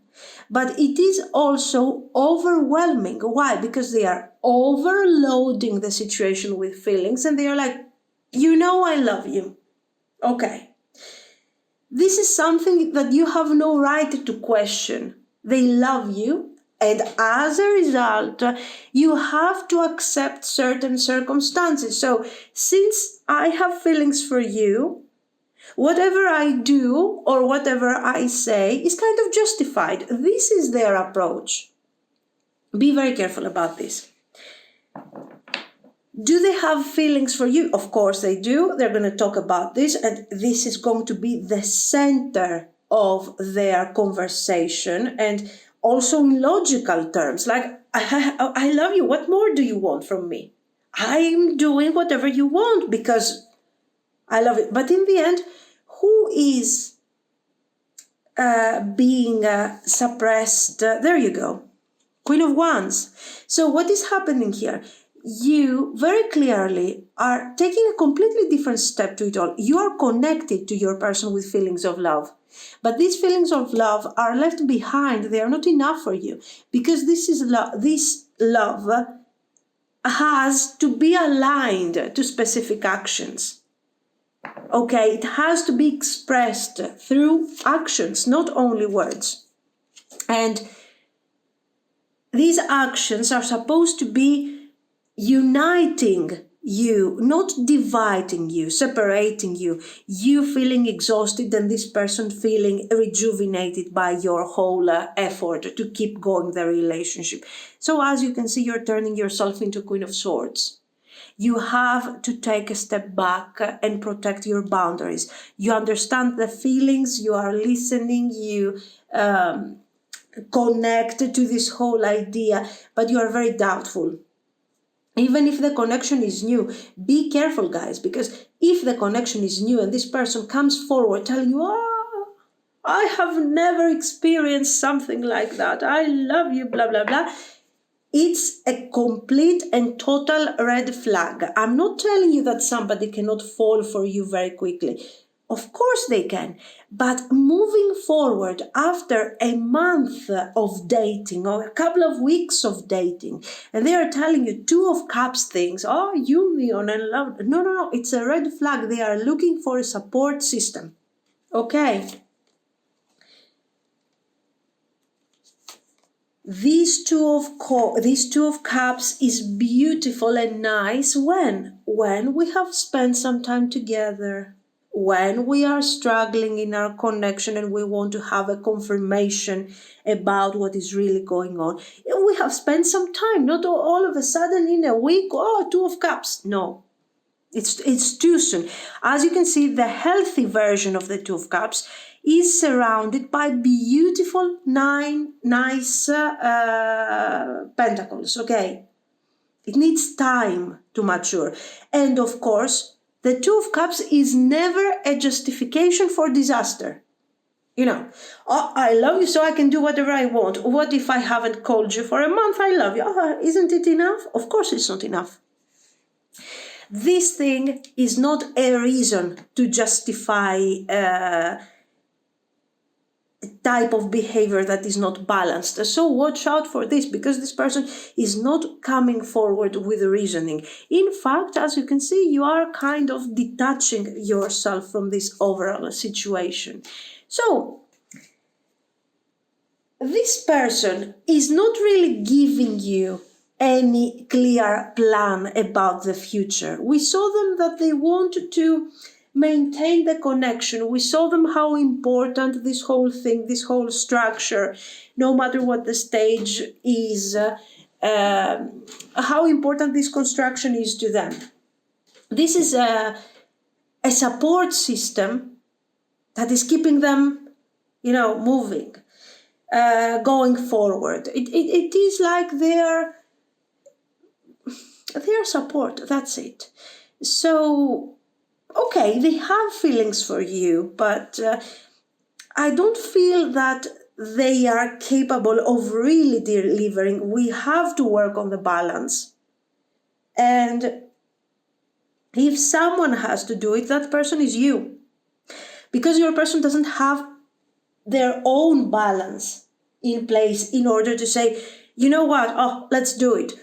But it is also overwhelming. Why? Because they are overloading the situation with feelings and they are like, You know I love you. Okay. This is something that you have no right to question. They love you, and as a result, you have to accept certain circumstances. So, since I have feelings for you, whatever I do or whatever I say is kind of justified. This is their approach. Be very careful about this. Do they have feelings for you? Of course they do. They're going to talk about this, and this is going to be the center of their conversation, and also in logical terms. Like, I love you. What more do you want from me? I'm doing whatever you want because I love it. But in the end, who is being suppressed? There you go. Queen of Wands. So what is happening here? You very clearly are taking a completely different step to it all. You are connected to your person with feelings of love. But these feelings of love are left behind. They are not enough for you because this love has to be aligned to specific actions. Okay, it has to be expressed through actions, not only words. And these actions are supposed to be uniting you, not dividing you, separating you, you feeling exhausted and this person feeling rejuvenated by your whole effort to keep going the relationship. So as you can see, you're turning yourself into Queen of Swords. You have to take a step back and protect your boundaries. You understand the feelings, you are listening, you connect to this whole idea, but you are very doubtful. Even if the connection is new, be careful, guys, because if the connection is new and this person comes forward telling you, I have never experienced something like that, I love you, blah, blah, blah, it's a complete and total red flag. I'm not telling you that somebody cannot fall for you very quickly. Of course they can. But moving forward after a month of dating or a couple of weeks of dating, and they are telling you Two of Cups things, oh, union and love. No. It's a red flag. They are looking for a support system. Okay. These two of Cups is beautiful and nice when we have spent some time together, when we are struggling in our connection and we want to have a confirmation about what is really going on. We have spent some time, not all of a sudden in a week, Two of Cups. No, it's too soon. As you can see, the healthy version of the Two of Cups is surrounded by beautiful, nice pentacles, okay? It needs time to mature. And of course, the Two of Cups is never a justification for disaster. You know, oh, I love you so I can do whatever I want. What if I haven't called you for a month? I love you. Oh, isn't it enough? Of course it's not enough. This thing is not a reason to justify type of behavior that is not balanced. So watch out for this, because this person is not coming forward with reasoning. In fact, as you can see, you are kind of detaching yourself from this overall situation. So this person is not really giving you any clear plan about the future. We saw them that they wanted to maintain the connection. We saw them how important this whole thing, this whole structure, no matter what the stage is, how important this construction is to them. This is a support system that is keeping them, moving, going forward. It is like their support. That's it. So, okay, they have feelings for you, but I don't feel that they are capable of really delivering. We have to work on the balance. And if someone has to do it, that person is you. Because your person doesn't have their own balance in place in order to say, you know what, let's do it.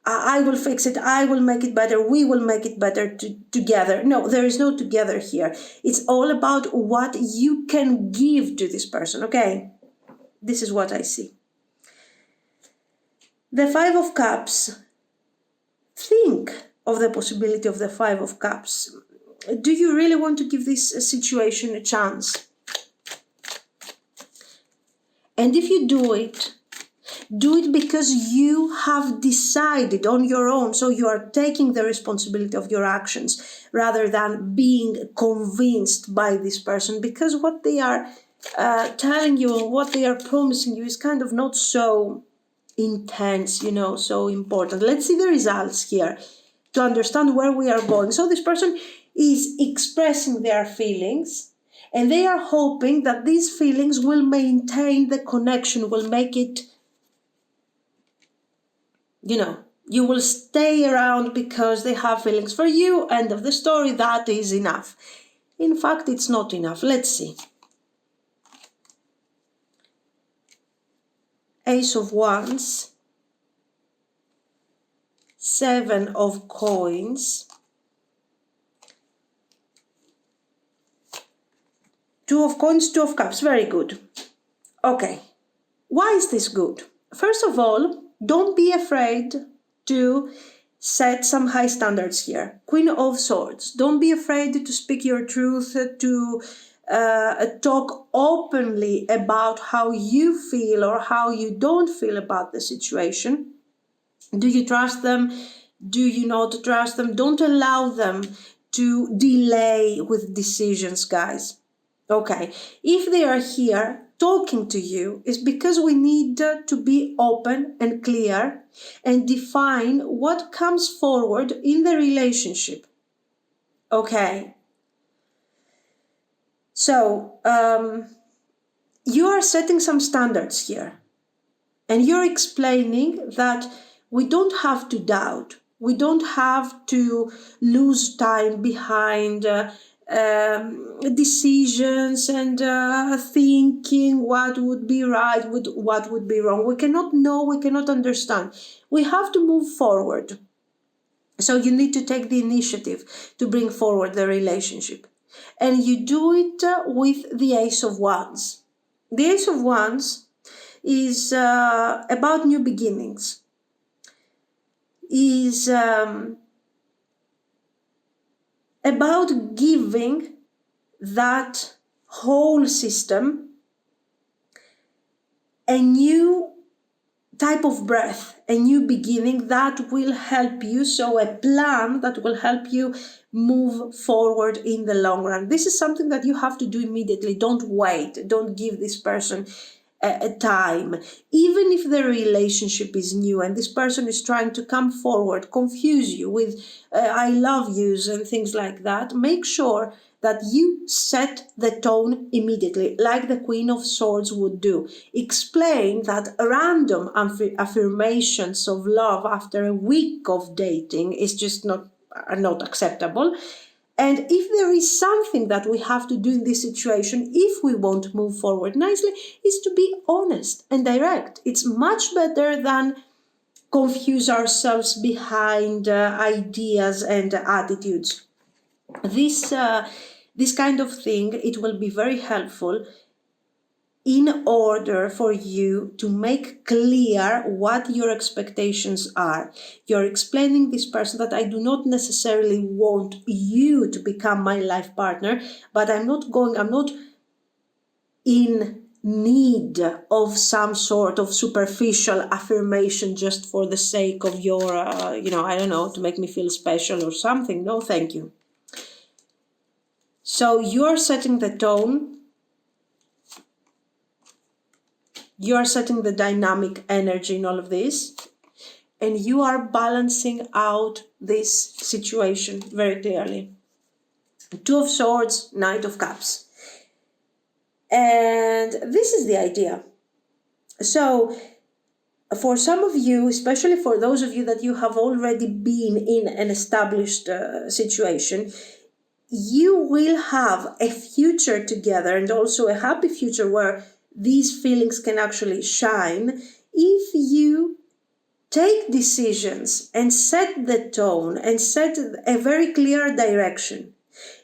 I will fix it, I will make it better, we will make it better together. No, there is no together here. It's all about what you can give to this person, okay? This is what I see. The Five of Cups. Think of the possibility of the Five of Cups. Do you really want to give this situation a chance? And if you do it because you have decided on your own. So you are taking the responsibility of your actions rather than being convinced by this person, because what they are telling you and what they are promising you is kind of not so intense, so important. Let's see the results here to understand where we are going. So this person is expressing their feelings, and they are hoping that these feelings will maintain the connection, will make it, you will stay around because they have feelings for you. End of the story. That is enough. In fact, it's not enough. Let's see. Ace of Wands, Seven of Coins, Two of Coins, Two of Cups. Very good. Okay. Why is this good? First of all, don't be afraid to set some high standards here. Queen of Swords. Don't be afraid to speak your truth, to talk openly about how you feel or how you don't feel about the situation. Do you trust them? Do you not trust them? Don't allow them to delay with decisions, guys. Okay, if they are here talking to you, it's because we need to be open and clear and define what comes forward in the relationship. Okay. So, you are setting some standards here, and you're explaining that we don't have to doubt. We don't have to lose time behind decisions and thinking what would be right, what would be wrong. We cannot know, we cannot understand. We have to move forward. So you need to take the initiative to bring forward the relationship. And you do it with the Ace of Wands. The Ace of Wands is about new beginnings. Is about giving that whole system a new type of breath, a new beginning that will help you. So a plan that will help you move forward in the long run. This is something that you have to do immediately. Don't wait. Don't give this person a time. Even if the relationship is new and this person is trying to come forward, confuse you with I love yous and things like that, make sure that you set the tone immediately, like the Queen of Swords would do. Explain that random affirmations of love after a week of dating is just not acceptable. And if there is something that we have to do in this situation, if we want to move forward nicely, is to be honest and direct. It's much better than confuse ourselves behind ideas and attitudes. This kind of thing, it will be very helpful in order for you to make clear what your expectations are. You're explaining this person that I do not necessarily want you to become my life partner, but I'm not in need of some sort of superficial affirmation just for the sake of your, I don't know, to make me feel special or something. No, thank you. So you're setting the tone. You're setting the dynamic energy in all of this, and you are balancing out this situation very clearly. Two of Swords, Knight of Cups. And this is the idea. So for some of you, especially for those of you that you have already been in an established situation, you will have a future together, and also a happy future where these feelings can actually shine if you take decisions and set the tone and set a very clear direction.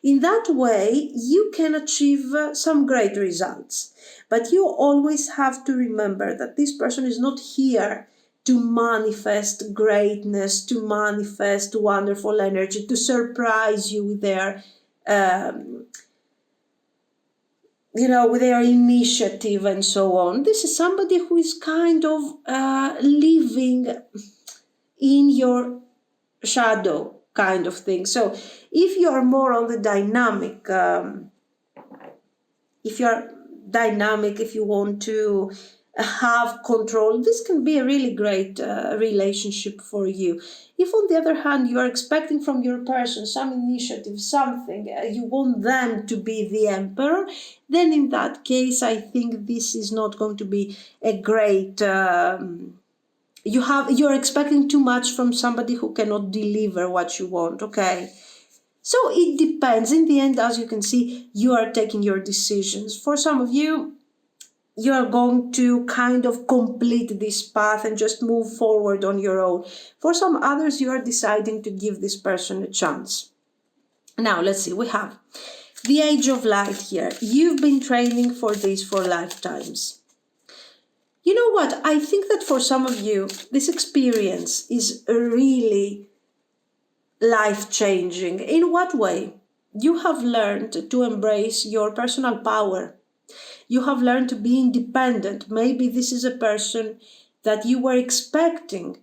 In that way, you can achieve some great results. But you always have to remember that this person is not here to manifest greatness, to manifest wonderful energy, to surprise you with their with their initiative and so on. This is somebody who is kind of living in your shadow kind of thing. So if you are more on the dynamic, if you want to have control, this can be a really great relationship for you. If on the other hand you are expecting from your person some initiative, something, you want them to be the emperor, then in that case I think this is not going to be a great you're expecting too much from somebody who cannot deliver what you want. Okay, so it depends. In the end, as you can see, you are taking your decisions. For some of you, you are going to kind of complete this path and just move forward on your own. For some others, you are deciding to give this person a chance. Now, let's see. We have the Age of Light here. You've been training for this for lifetimes. You know what? I think that for some of you, this experience is really life-changing. In what way? You have learned to embrace your personal power. You have learned to be independent. Maybe this is a person that you were expecting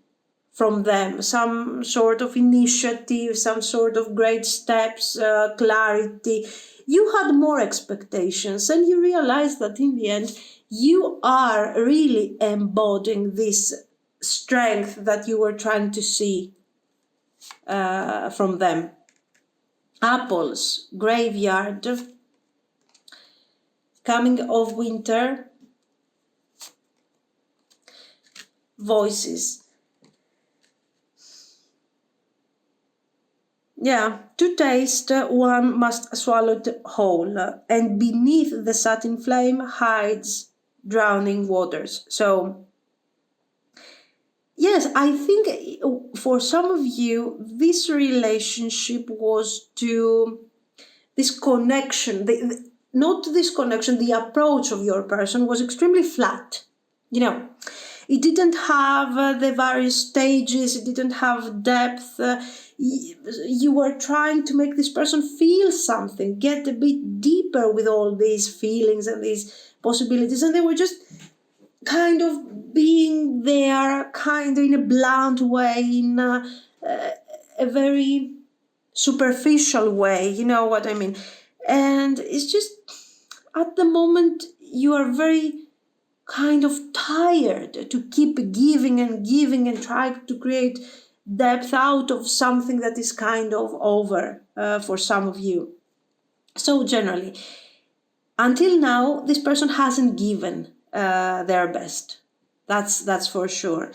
from them, some sort of initiative, some sort of great steps, clarity. You had more expectations and you realized that in the end, you are really embodying this strength that you were trying to see from them. Apples, graveyard, coming of winter, voices. Yeah, to taste, one must swallow it whole, and beneath the satin flame hides drowning waters. So, yes, I think for some of you, this relationship was to this connection, not this connection, the approach of your person was extremely flat. It didn't have the various stages, it didn't have depth. You were trying to make this person feel something, get a bit deeper with all these feelings and these possibilities, and they were just kind of being there, kind of in a blunt way, in a very superficial way, you know what I mean? And it's just, at the moment, you are very kind of tired to keep giving and trying to create depth out of something that is kind of over for some of you. So generally, until now, this person hasn't given their best. That's for sure.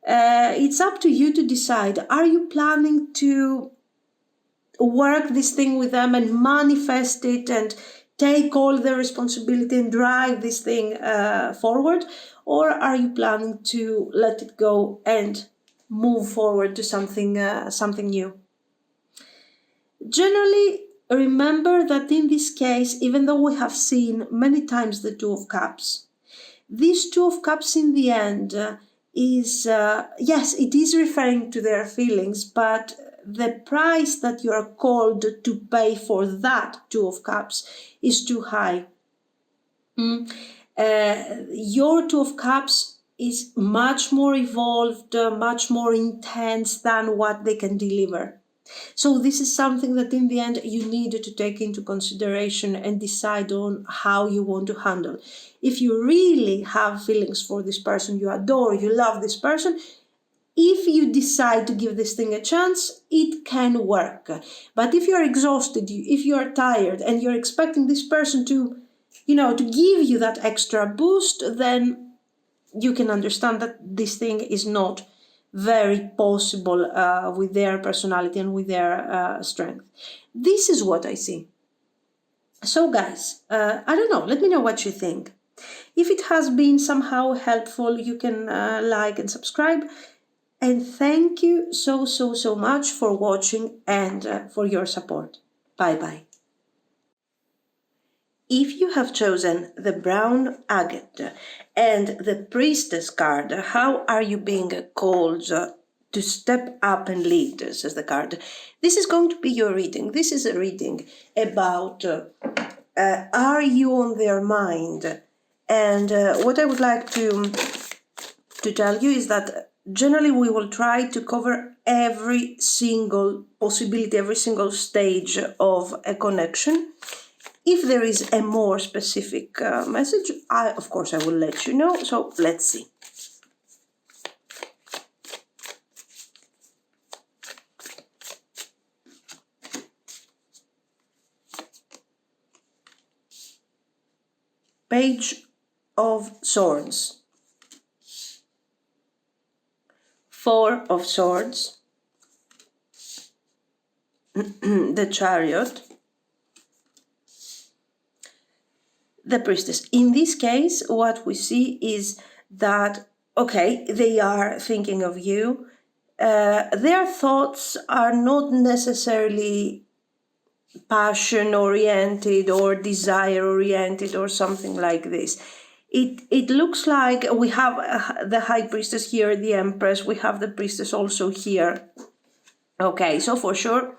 It's up to you to decide. Are you planning to work this thing with them and manifest it and take all the responsibility and drive this thing forward? Or are you planning to let it go and move forward to something new? Generally, remember that in this case, even though we have seen many times the Two of Cups, this Two of Cups in the end is, yes, it is referring to their feelings, but the price that you are called to pay for that Two of Cups is too high. Your Two of Cups is much more evolved, much more intense than what they can deliver. So this is something that in the end you need to take into consideration and decide on how you want to handle. If you really have feelings for this person, you adore, you love this person, if you decide to give this thing a chance, it can work. But if you're exhausted, if you're tired and you're expecting this person to give you that extra boost, then you can understand that this thing is not very possible with their personality and with their strength. This is what I see. So guys, I don't know, let me know what you think. If it has been somehow helpful, you can like and subscribe. And thank you so much for watching and for your support. Bye-bye. If you have chosen the brown agate and the priestess card, how are you being called to step up and lead, says the card. This is going to be your reading. This is a reading about are you on their mind? And what I would like to tell you is that generally we will try to cover every single possibility, every single stage of a connection. If there is a more specific message, of course, I will let you know. So let's see. Page of Swords. Four of Swords. The Chariot. The Priestess. In this case, what we see is that, okay, they are thinking of you. Their thoughts are not necessarily passion-oriented or desire-oriented or something like this. It looks like we have the High Priestess here, the Empress, we have the Priestess also here. Okay, so for sure,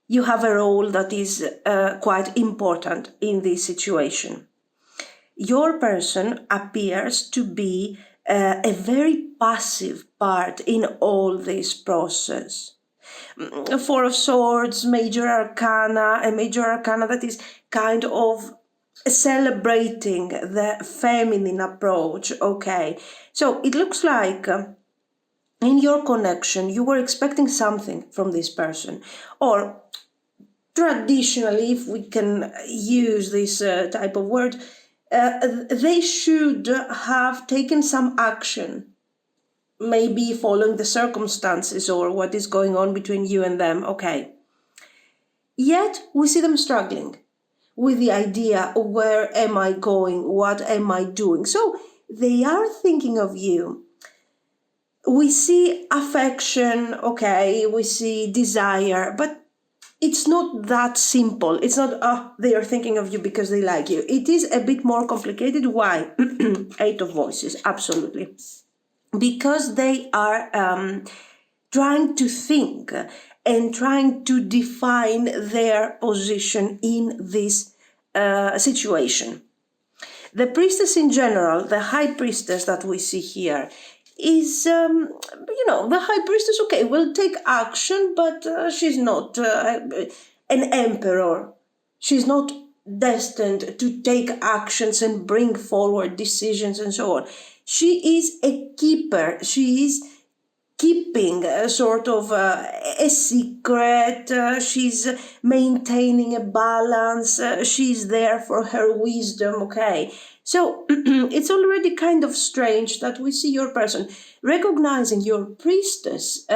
you have a role that is quite important in this situation. Your person appears to be a very passive part in all this process. Four of Swords, major arcana, a major arcana that is kind of celebrating the feminine approach. Okay, so it looks like in your connection you were expecting something from this person, or traditionally, if we can use this type of word, they should have taken some action, maybe following the circumstances or what is going on between you and them. Okay. Yet we see them struggling with the idea, where am I going? What am I doing? So they are thinking of you. We see affection, okay, we see desire, but it's not that simple. It's not, they are thinking of you because they like you. It is a bit more complicated. Why? Eight of Voices, absolutely. Because they are trying to think and trying to define their position in this situation. The Priestess in general, the High Priestess that we see here, is, the High Priestess, okay, will take action, but she's not an emperor. She's not destined to take actions and bring forward decisions and so on. She is a keeper. She is keeping a sort of a secret. She's maintaining a balance. She's there for her wisdom, okay? So it's already kind of strange that we see your person recognizing your priestess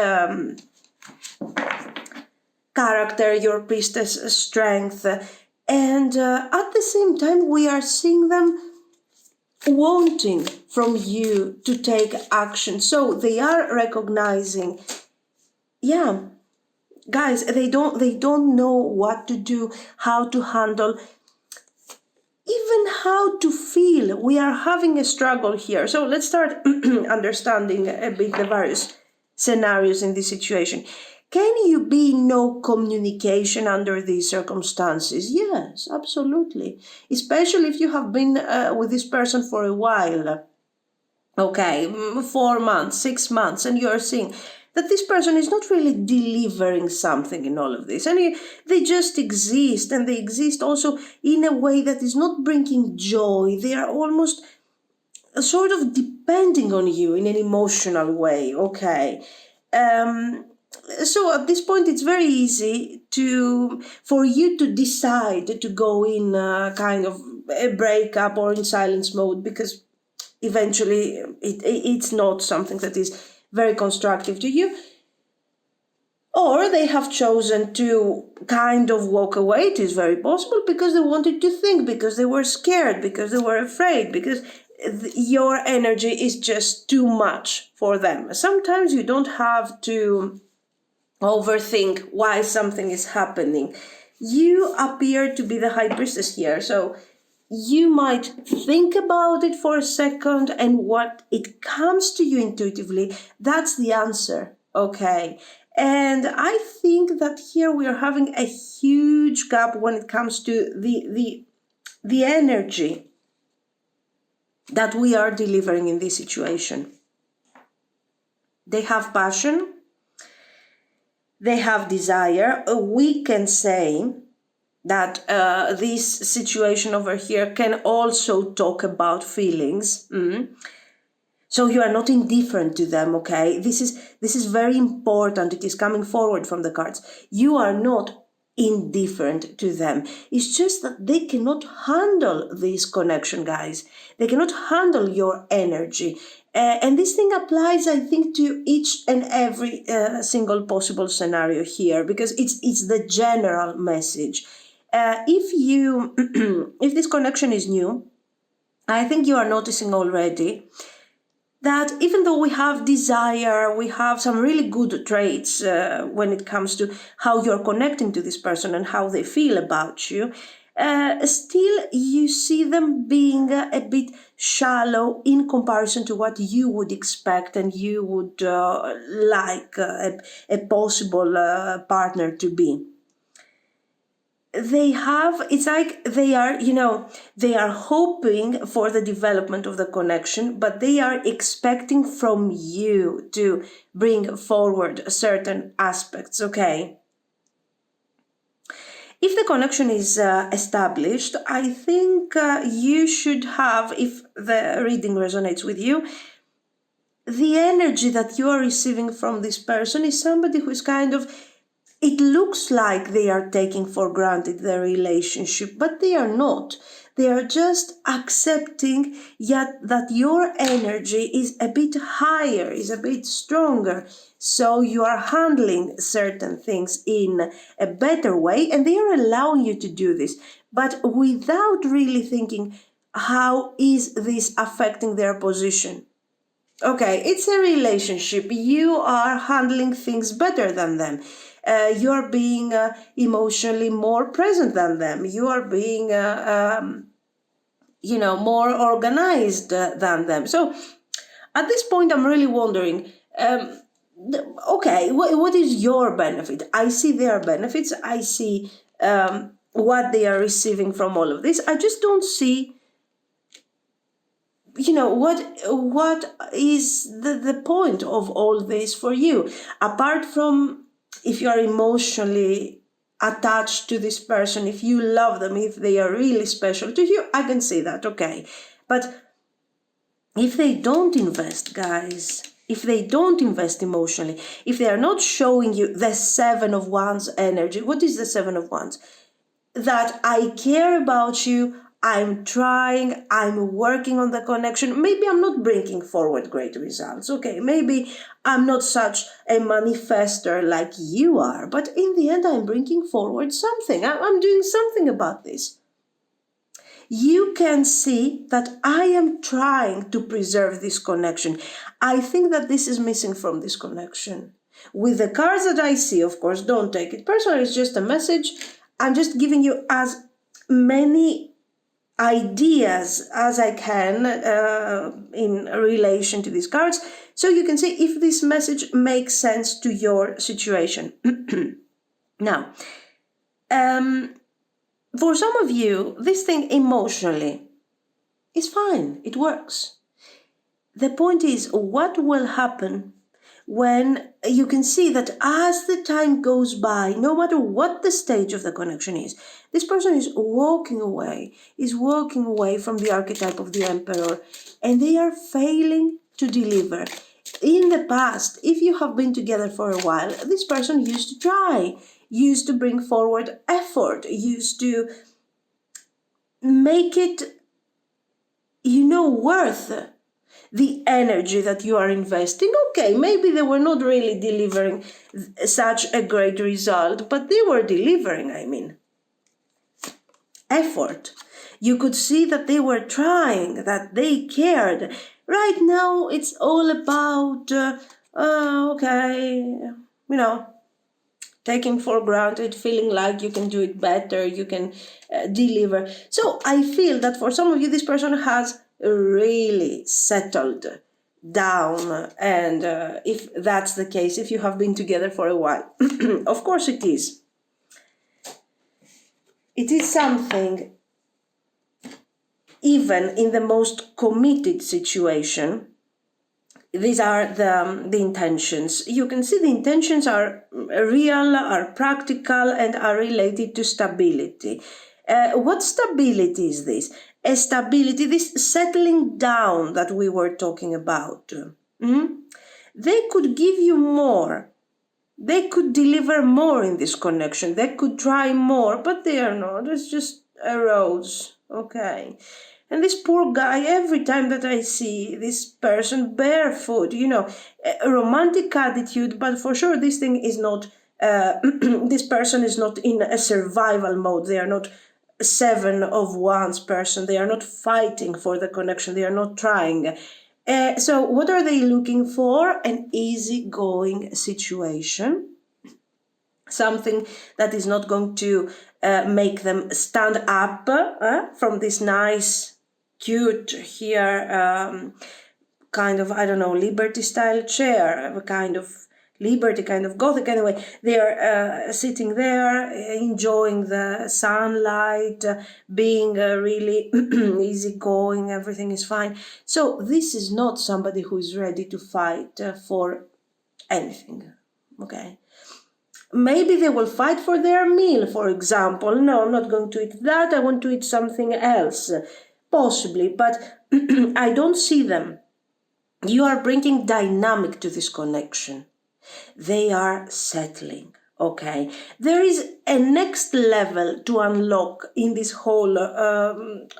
character, your priestess strength, and at the same time we are seeing them wanting from you to take action. So they are recognizing, yeah, guys, they don't know what to do, how to handle, even how to feel. We are having a struggle here. So let's start understanding a bit the various scenarios in this situation. Can you be no communication under these circumstances? Yes, absolutely. Especially if you have been with this person for a while. Okay, 4 months, 6 months, and you're seeing that this person is not really delivering something in all of this. And they just exist, and they exist also in a way that is not bringing joy. They are almost sort of depending on you in an emotional way, okay? So at this point, it's very easy for you to decide to go in kind of a breakup or in silence mode, because eventually it's not something that is very constructive to you. Or they have chosen to kind of walk away. It is very possible because they wanted to think, because they were scared, because they were afraid, because your energy is just too much for them. Sometimes you don't have to overthink why something is happening. You appear to be the high priestess here, so you might think about it for a second, and what it comes to you intuitively, that's the answer, okay? And I think that here we are having a huge gap when it comes to the energy that we are delivering in this situation. They have passion, they have desire. We can say that this situation over here can also talk about feelings. So you are not indifferent to them, okay? This is very important. It is coming forward from the cards. You are not indifferent to them. It's just that they cannot handle this connection, guys. They cannot handle your energy. And this thing applies, I think, to each and every single possible scenario here, because it's the general message. If this connection is new, I think you are noticing already that even though we have desire, we have some really good traits when it comes to how you're connecting to this person and how they feel about you, still you see them being a bit shallow in comparison to what you would expect and you would like a possible partner to be. It's like they are hoping for the development of the connection, but they are expecting from you to bring forward certain aspects, okay? If the connection is established, I think you should have, if the reading resonates with you, the energy that you are receiving from this person is somebody who is kind of, it looks like they are taking for granted their relationship, but they are not. They are just accepting yet that your energy is a bit higher, is a bit stronger. So you are handling certain things in a better way, and they are allowing you to do this, but without really thinking, how is this affecting their position? Okay, it's a relationship. You are handling things better than them. You're being emotionally more present than them. You are being, more organized than them. So at this point, I'm really wondering, okay, what is your benefit? I see their benefits. I see what they are receiving from all of this. I just don't see what is the point of all this for you, apart from if you are emotionally attached to this person, if you love them, if they are really special to you, I can say that, okay. But if they don't invest, guys, if they don't invest emotionally, if they are not showing you the Seven of Wands energy, what is the Seven of Wands? That I care about you, I'm trying, I'm working on the connection. Maybe I'm not bringing forward great results, okay? Maybe I'm not such a manifester like you are, but in the end, I'm bringing forward something. I'm doing something about this. You can see that I am trying to preserve this connection. I think that this is missing from this connection. With the cards that I see, of course, don't take it personally, it's just a message. I'm just giving you as many ideas as I can in relation to these cards, so you can see if this message makes sense to your situation. Now, for some of you, this thing emotionally is fine, it works. The point is, what will happen when you can see that as the time goes by, no matter what the stage of the connection is, this person is walking away from the archetype of the Emperor, and they are failing to deliver. In the past, if you have been together for a while, this person used to try, used to bring forward effort, used to make it, worth the energy that you are investing. Okay, maybe they were not really delivering such a great result, but they were delivering, effort. You could see that they were trying, that they cared. Right now, it's all about, okay, taking for granted, feeling like you can do it better, you can deliver. So I feel that for some of you, this person has really settled down. And if that's the case, if you have been together for a while, of course it is. It is something, even in the most committed situation, these are the intentions. You can see the intentions are real, are practical, and are related to stability. What stability is this? A stability, this settling down that we were talking about. They could give you more. They could deliver more in this connection. They could try more, but they are not. It's just a rose. Okay. And this poor guy, every time that I see this person barefoot, a romantic attitude, but for sure this thing is not, this person is not in a survival mode. They are not seven of wands person. They are not fighting for the connection. They are not trying. So what are they looking for? An easygoing situation. Something that is not going to make them stand up from this nice, cute here, kind of, I don't know, liberty style chair, a kind of liberty, kind of gothic. Anyway, they are sitting there, enjoying the sunlight, being really easygoing, everything is fine. So this is not somebody who is ready to fight for anything, okay? Maybe they will fight for their meal, for example. No, I'm not going to eat that. I want to eat something else. Possibly, but I don't see them. You are bringing dynamic to this connection. They are settling, okay? There is a next level to unlock in this whole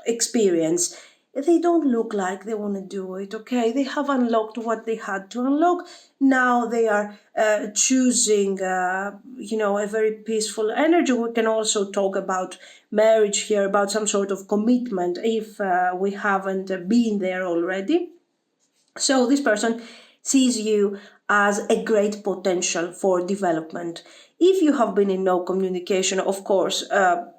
experience. They don't look like they want to do it, okay? They have unlocked what they had to unlock. Now they are choosing, a very peaceful energy. We can also talk about marriage here, about some sort of commitment if we haven't been there already. So this person sees you as a great potential for development. If you have been in no communication, of course,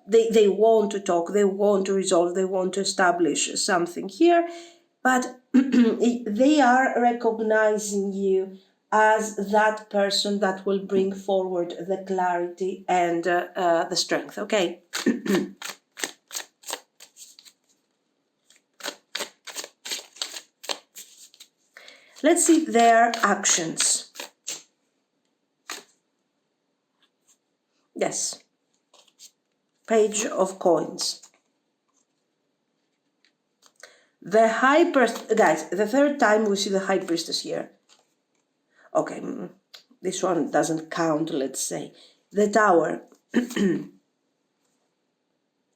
they want to talk, they want to resolve, they want to establish something here, but they are recognizing you as that person that will bring forward the clarity and the strength, okay? Let's see their actions. Yes. Page of Coins. The High Priestess, guys, the third time we see the High Priestess here. Okay, this one doesn't count, let's say. The Tower.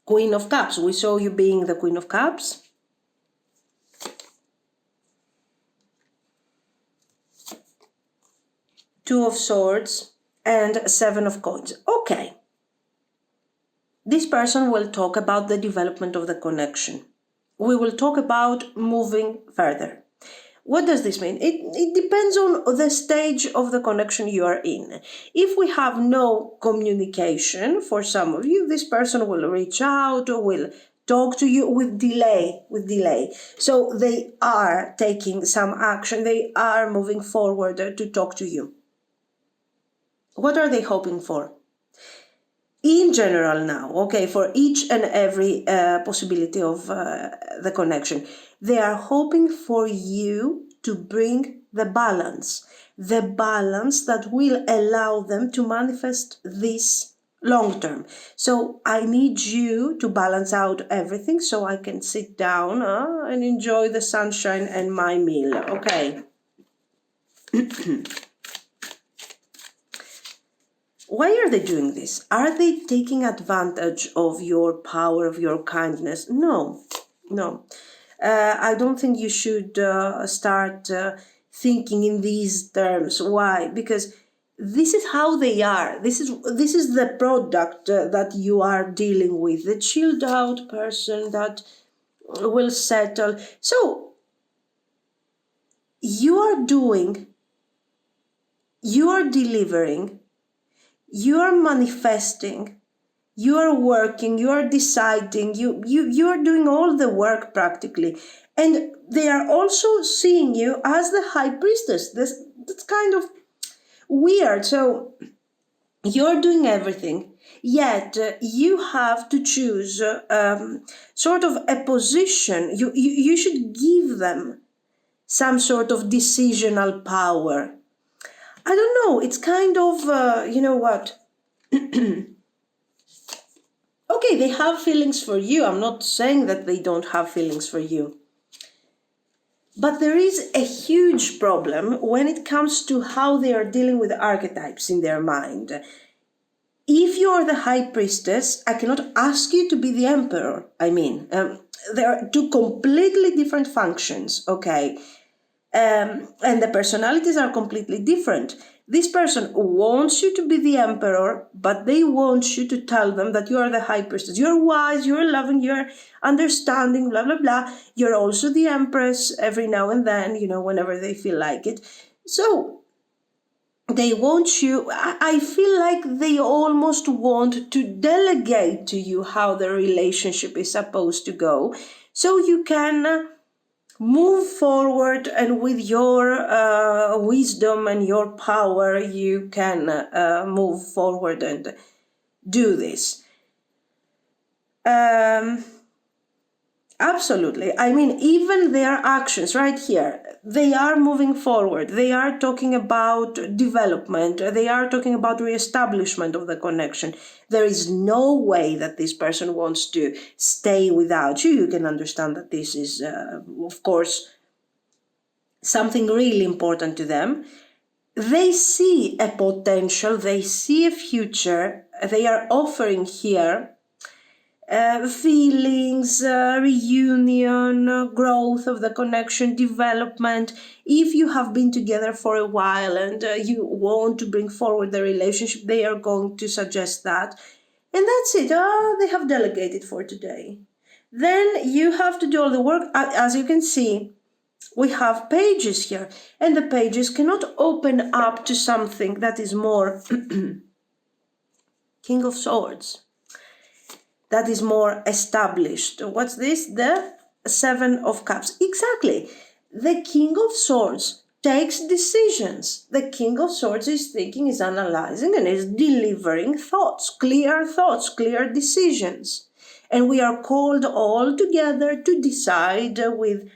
Queen of Cups. We saw you being the Queen of Cups. Two of Swords and Seven of Coins. Okay. This person will talk about the development of the connection. We will talk about moving further. What does this mean? It depends on the stage of the connection you are in. If we have no communication, for some of you, this person will reach out or will talk to you with delay. So they are taking some action. They are moving forward to talk to you. What are they hoping for? In general now, okay, for each and every possibility of the connection, they are hoping for you to bring the balance that will allow them to manifest this long term. So I need you to balance out everything so I can sit down and enjoy the sunshine and my meal, okay? Why are they doing this? Are they taking advantage of your power, of your kindness? No. I don't think you should start thinking in these terms. Why? Because this is how they are. This is the product that you are dealing with, the chilled out person that will settle. So you are doing, you are delivering, you are manifesting, you are working, you are deciding, you are doing all the work practically. And they are also seeing you as the high priestess. That's kind of weird. So you're doing everything, yet you have to choose sort of a position. You should give them some sort of decisional power. I don't know, it's kind of, you know what? Okay, they have feelings for you. I'm not saying that they don't have feelings for you. But there is a huge problem when it comes to how they are dealing with archetypes in their mind. If you are the high priestess, I cannot ask you to be the emperor. I mean, there are two completely different functions, okay? And the personalities are completely different. This person wants you to be the emperor, but they want you to tell them that you are the high priestess. You're wise, you're loving, you're understanding, blah, blah, blah. You're also the empress every now and then, you know, whenever they feel like it. So they want you, I feel like they almost want to delegate to you how the relationship is supposed to go, so you can move forward, and with your wisdom and your power, you can move forward and do this. Absolutely. I mean, even their actions right here, they are moving forward. They are talking about development. They are talking about reestablishment of the connection. There is no way that this person wants to stay without you. You can understand that this is, of course, something really important to them. They see a potential. They see a future. They are offering here feelings, reunion, growth of the connection, development. If you have been together for a while and you want to bring forward the relationship, they are going to suggest that. And that's it. They have delegated for today. Then you have to do all the work. As you can see, we have pages here, and the pages cannot open up to something that is more King of Swords, that is more established. What's this? The Seven of Cups. Exactly. The King of Swords takes decisions. The King of Swords is thinking, is analyzing, and is delivering thoughts, clear decisions. And we are called all together to decide with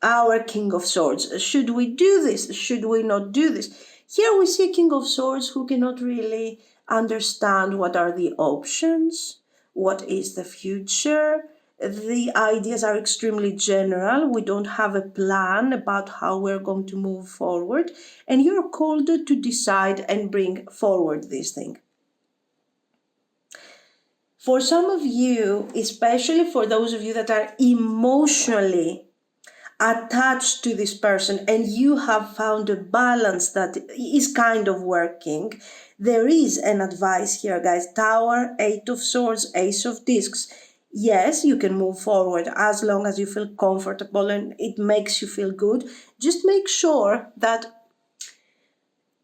our King of Swords. Should we do this? Should we not do this? Here we see a King of Swords who cannot really understand what are the options, what is the future. The ideas are extremely general. We don't have a plan about how we're going to move forward. And you're called to decide and bring forward this thing. For some of you, especially for those of you that are emotionally attached to this person and you have found a balance that is kind of working, there is an advice here, guys. Tower, Eight of Swords, Ace of Discs. Yes, you can move forward as long as you feel comfortable and it makes you feel good. Just make sure that,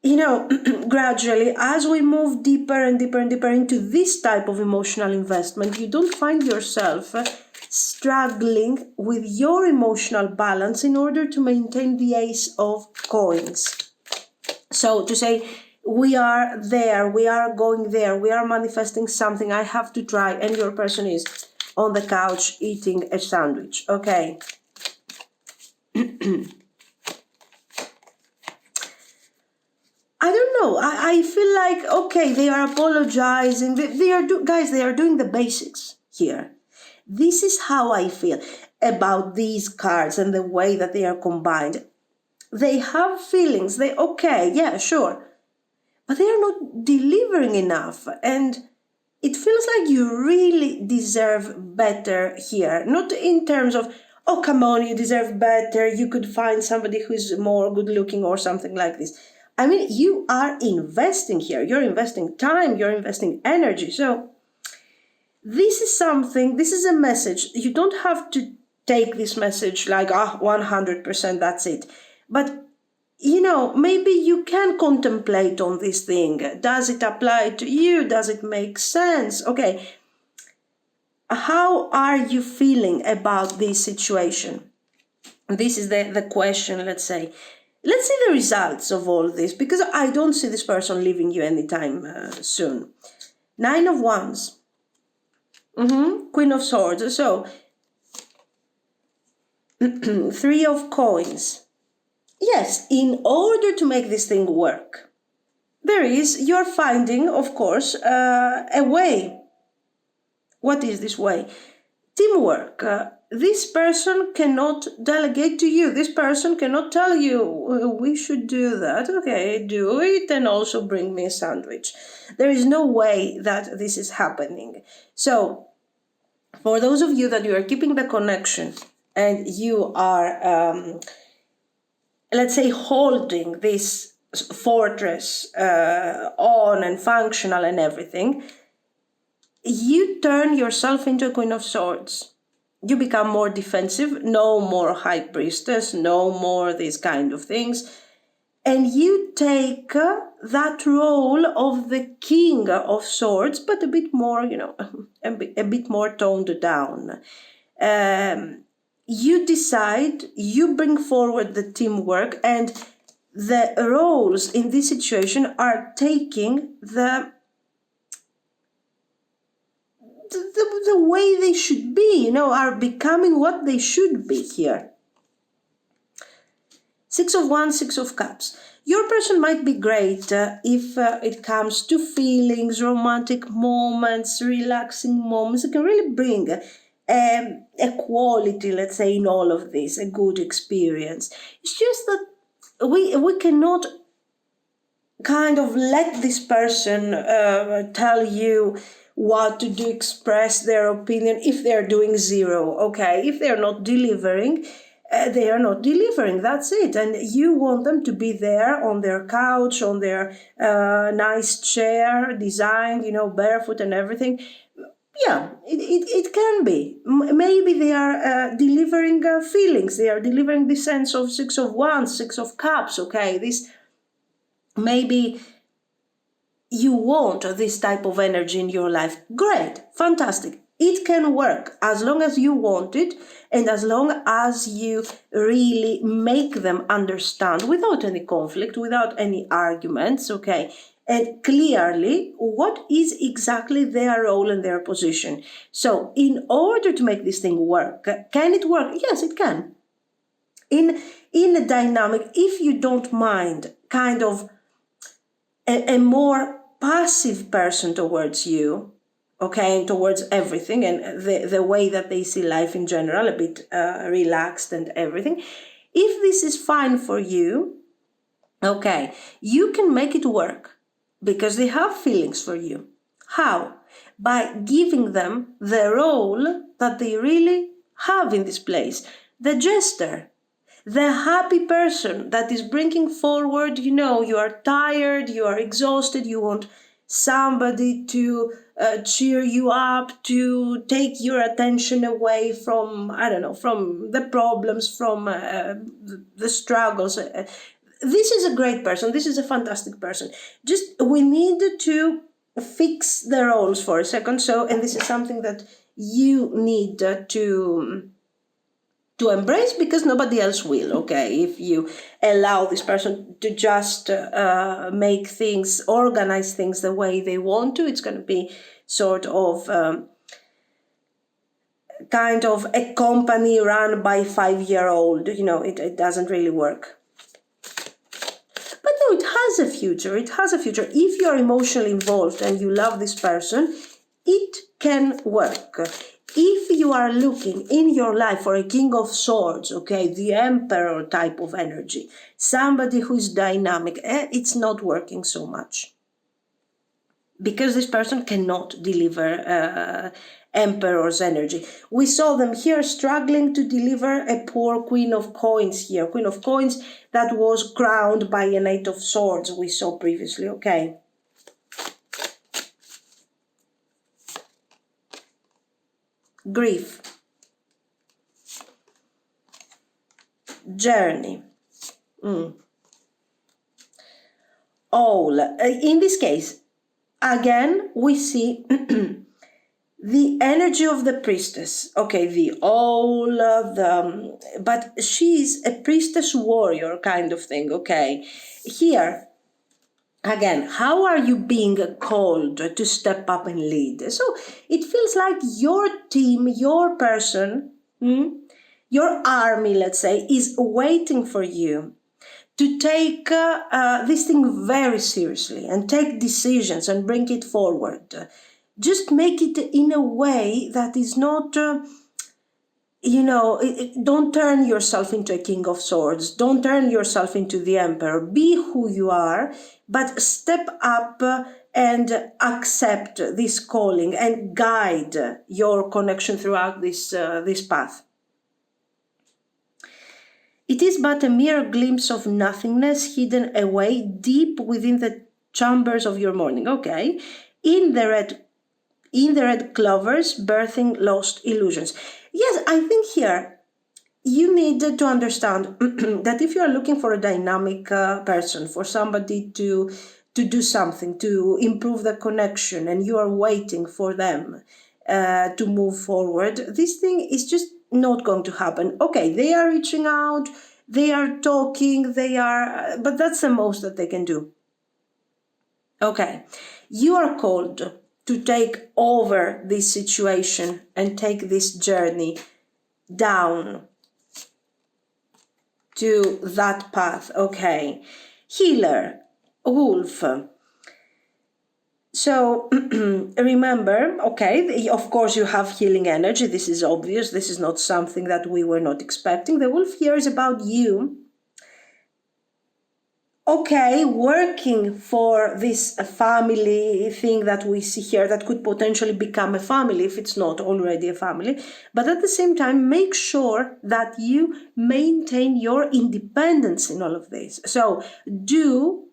you know, gradually, as we move deeper and deeper and deeper into this type of emotional investment, you don't find yourself struggling with your emotional balance in order to maintain the Ace of Coins. So to say, we are there, we are going there, we are manifesting something, I have to try, and your person is on the couch eating a sandwich. Okay. I don't know. I feel like, okay, they are apologizing. They are doing the basics here. This is how I feel about these cards and the way that they are combined. They have feelings. Okay, yeah, sure. But they are not delivering enough. And it feels like you really deserve better here. Not in terms of, oh, come on, you deserve better. You could find somebody who's more good looking or something like this. I mean, you are investing here. You're investing time, you're investing energy. So this is something, this is a message. You don't have to take this message like, 100%, that's it. But, maybe you can contemplate on this thing. Does it apply to you? Does it make sense? Okay. How are you feeling about this situation? This is the question, let's say. Let's see the results of all this, because I don't see this person leaving you anytime soon. 9 of Wands. Queen of Swords. So, 3 of Coins. Yes, in order to make this thing work, you're finding, of course, a way. What is this way? Teamwork. This person cannot delegate to you. This person cannot tell you, we should do that. Okay, do it and also bring me a sandwich. There is no way that this is happening. So, for those of you that you are keeping the connection and you are, let's say, holding this fortress on and functional and everything, you turn yourself into a Queen of Swords. You become more defensive, no more High Priestess, no more these kind of things. And you take that role of the King of Swords, but a bit more, a bit more toned down. You decide, you bring forward the teamwork, and the roles in this situation are taking the way they should be, are becoming what they should be here. 6 of Wands, 6 of Cups. Your person might be great if it comes to feelings, romantic moments, relaxing moments. It can really bring a quality, let's say, in all of this, a good experience. It's just that we cannot kind of let this person tell you what to do, express their opinion if they're doing zero. Okay, if they're not delivering, they are not delivering, that's it. And you want them to be there on their couch, on their nice chair, designed, barefoot and everything. Yeah, it can be. Maybe they are delivering feelings. They are delivering the sense of 6 of Wands, 6 of Cups. Okay, this maybe you want this type of energy in your life. Great, fantastic. It can work as long as you want it and as long as you really make them understand without any conflict, without any arguments, okay? And clearly what is exactly their role and their position. So in order to make this thing work, can it work? Yes, it can. In a dynamic, if you don't mind kind of a more passive person towards you, okay, and towards everything, and the way that they see life in general, a bit relaxed and everything. If this is fine for you, okay, you can make it work because they have feelings for you. How? By giving them the role that they really have in this place. The jester, the happy person that is bringing forward, you are tired, you are exhausted, you want somebody to cheer you up, to take your attention away from, from the problems, from the struggles. This is a great person. This is a fantastic person. Just, we need to fix the roles for a second. So, and this is something that you need to embrace because nobody else will, okay? If you allow this person to just make things, organize things the way they want to, it's going to be sort of kind of a company run by a 5-year-old. It doesn't really work. But no, it has a future. It has a future. If you're emotionally involved and you love this person, it can work. If you are looking in your life for a King of Swords, okay, the Emperor type of energy, somebody who's dynamic, it's not working so much. because this person cannot deliver Emperor's energy. We saw them here struggling to deliver a poor Queen of Coins here. Queen of Coins that was crowned by an Eight of Swords we saw previously, okay? Grief. Journey. All. In this case, again, we see the energy of the priestess. Okay, the owl, but she's a priestess warrior kind of thing, okay? Here, again, how are you being called to step up and lead? So it feels like your team, your person, your army, let's say, is waiting for you to take this thing very seriously and take decisions and bring it forward. Just make it in a way that is not, don't turn yourself into a King of Swords. Don't turn yourself into the Emperor. Be who you are, but step up and accept this calling and guide your connection throughout this path. It is but a mere glimpse of nothingness hidden away deep within the chambers of your morning. Okay, in the red clovers, birthing lost illusions. Yes, I think here you need to understand that if you are looking for a dynamic person, for somebody to do something, to improve the connection, and you are waiting for them to move forward, this thing is just not going to happen. Okay, they are reaching out, they are talking, but that's the most that they can do. Okay, you are called to take over this situation and take this journey down to that path. Okay, healer, wolf. So remember, okay, of course you have healing energy. This is obvious. This is not something that we were not expecting. The wolf here is about you. Okay, working for this family thing that we see here that could potentially become a family if it's not already a family. But at the same time, make sure that you maintain your independence in all of this. So do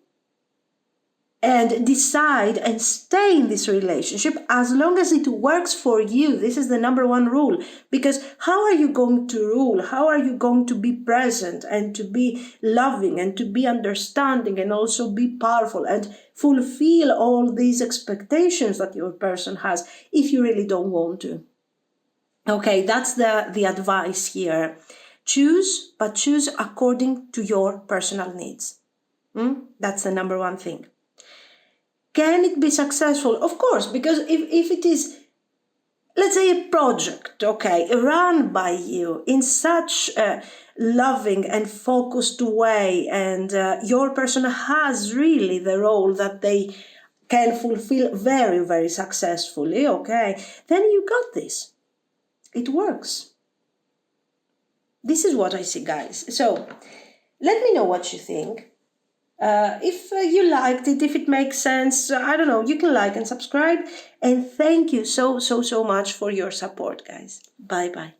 and decide and stay in this relationship as long as it works for you. This is the number one rule, because how are you going to rule? How are you going to be present and to be loving and to be understanding and also be powerful and fulfill all these expectations that your person has if you really don't want to? Okay, that's the advice here. Choose, but choose according to your personal needs. That's the number one thing. Can it be successful? Of course, because if it is, let's say, a project, okay, run by you in such a loving and focused way, and your person has really the role that they can fulfill very, very successfully, okay, then you got this. It works. This is what I see, guys. So let me know what you think. If you liked it, if it makes sense, I don't know, you can like and subscribe. And thank you so much for your support, guys. Bye-bye.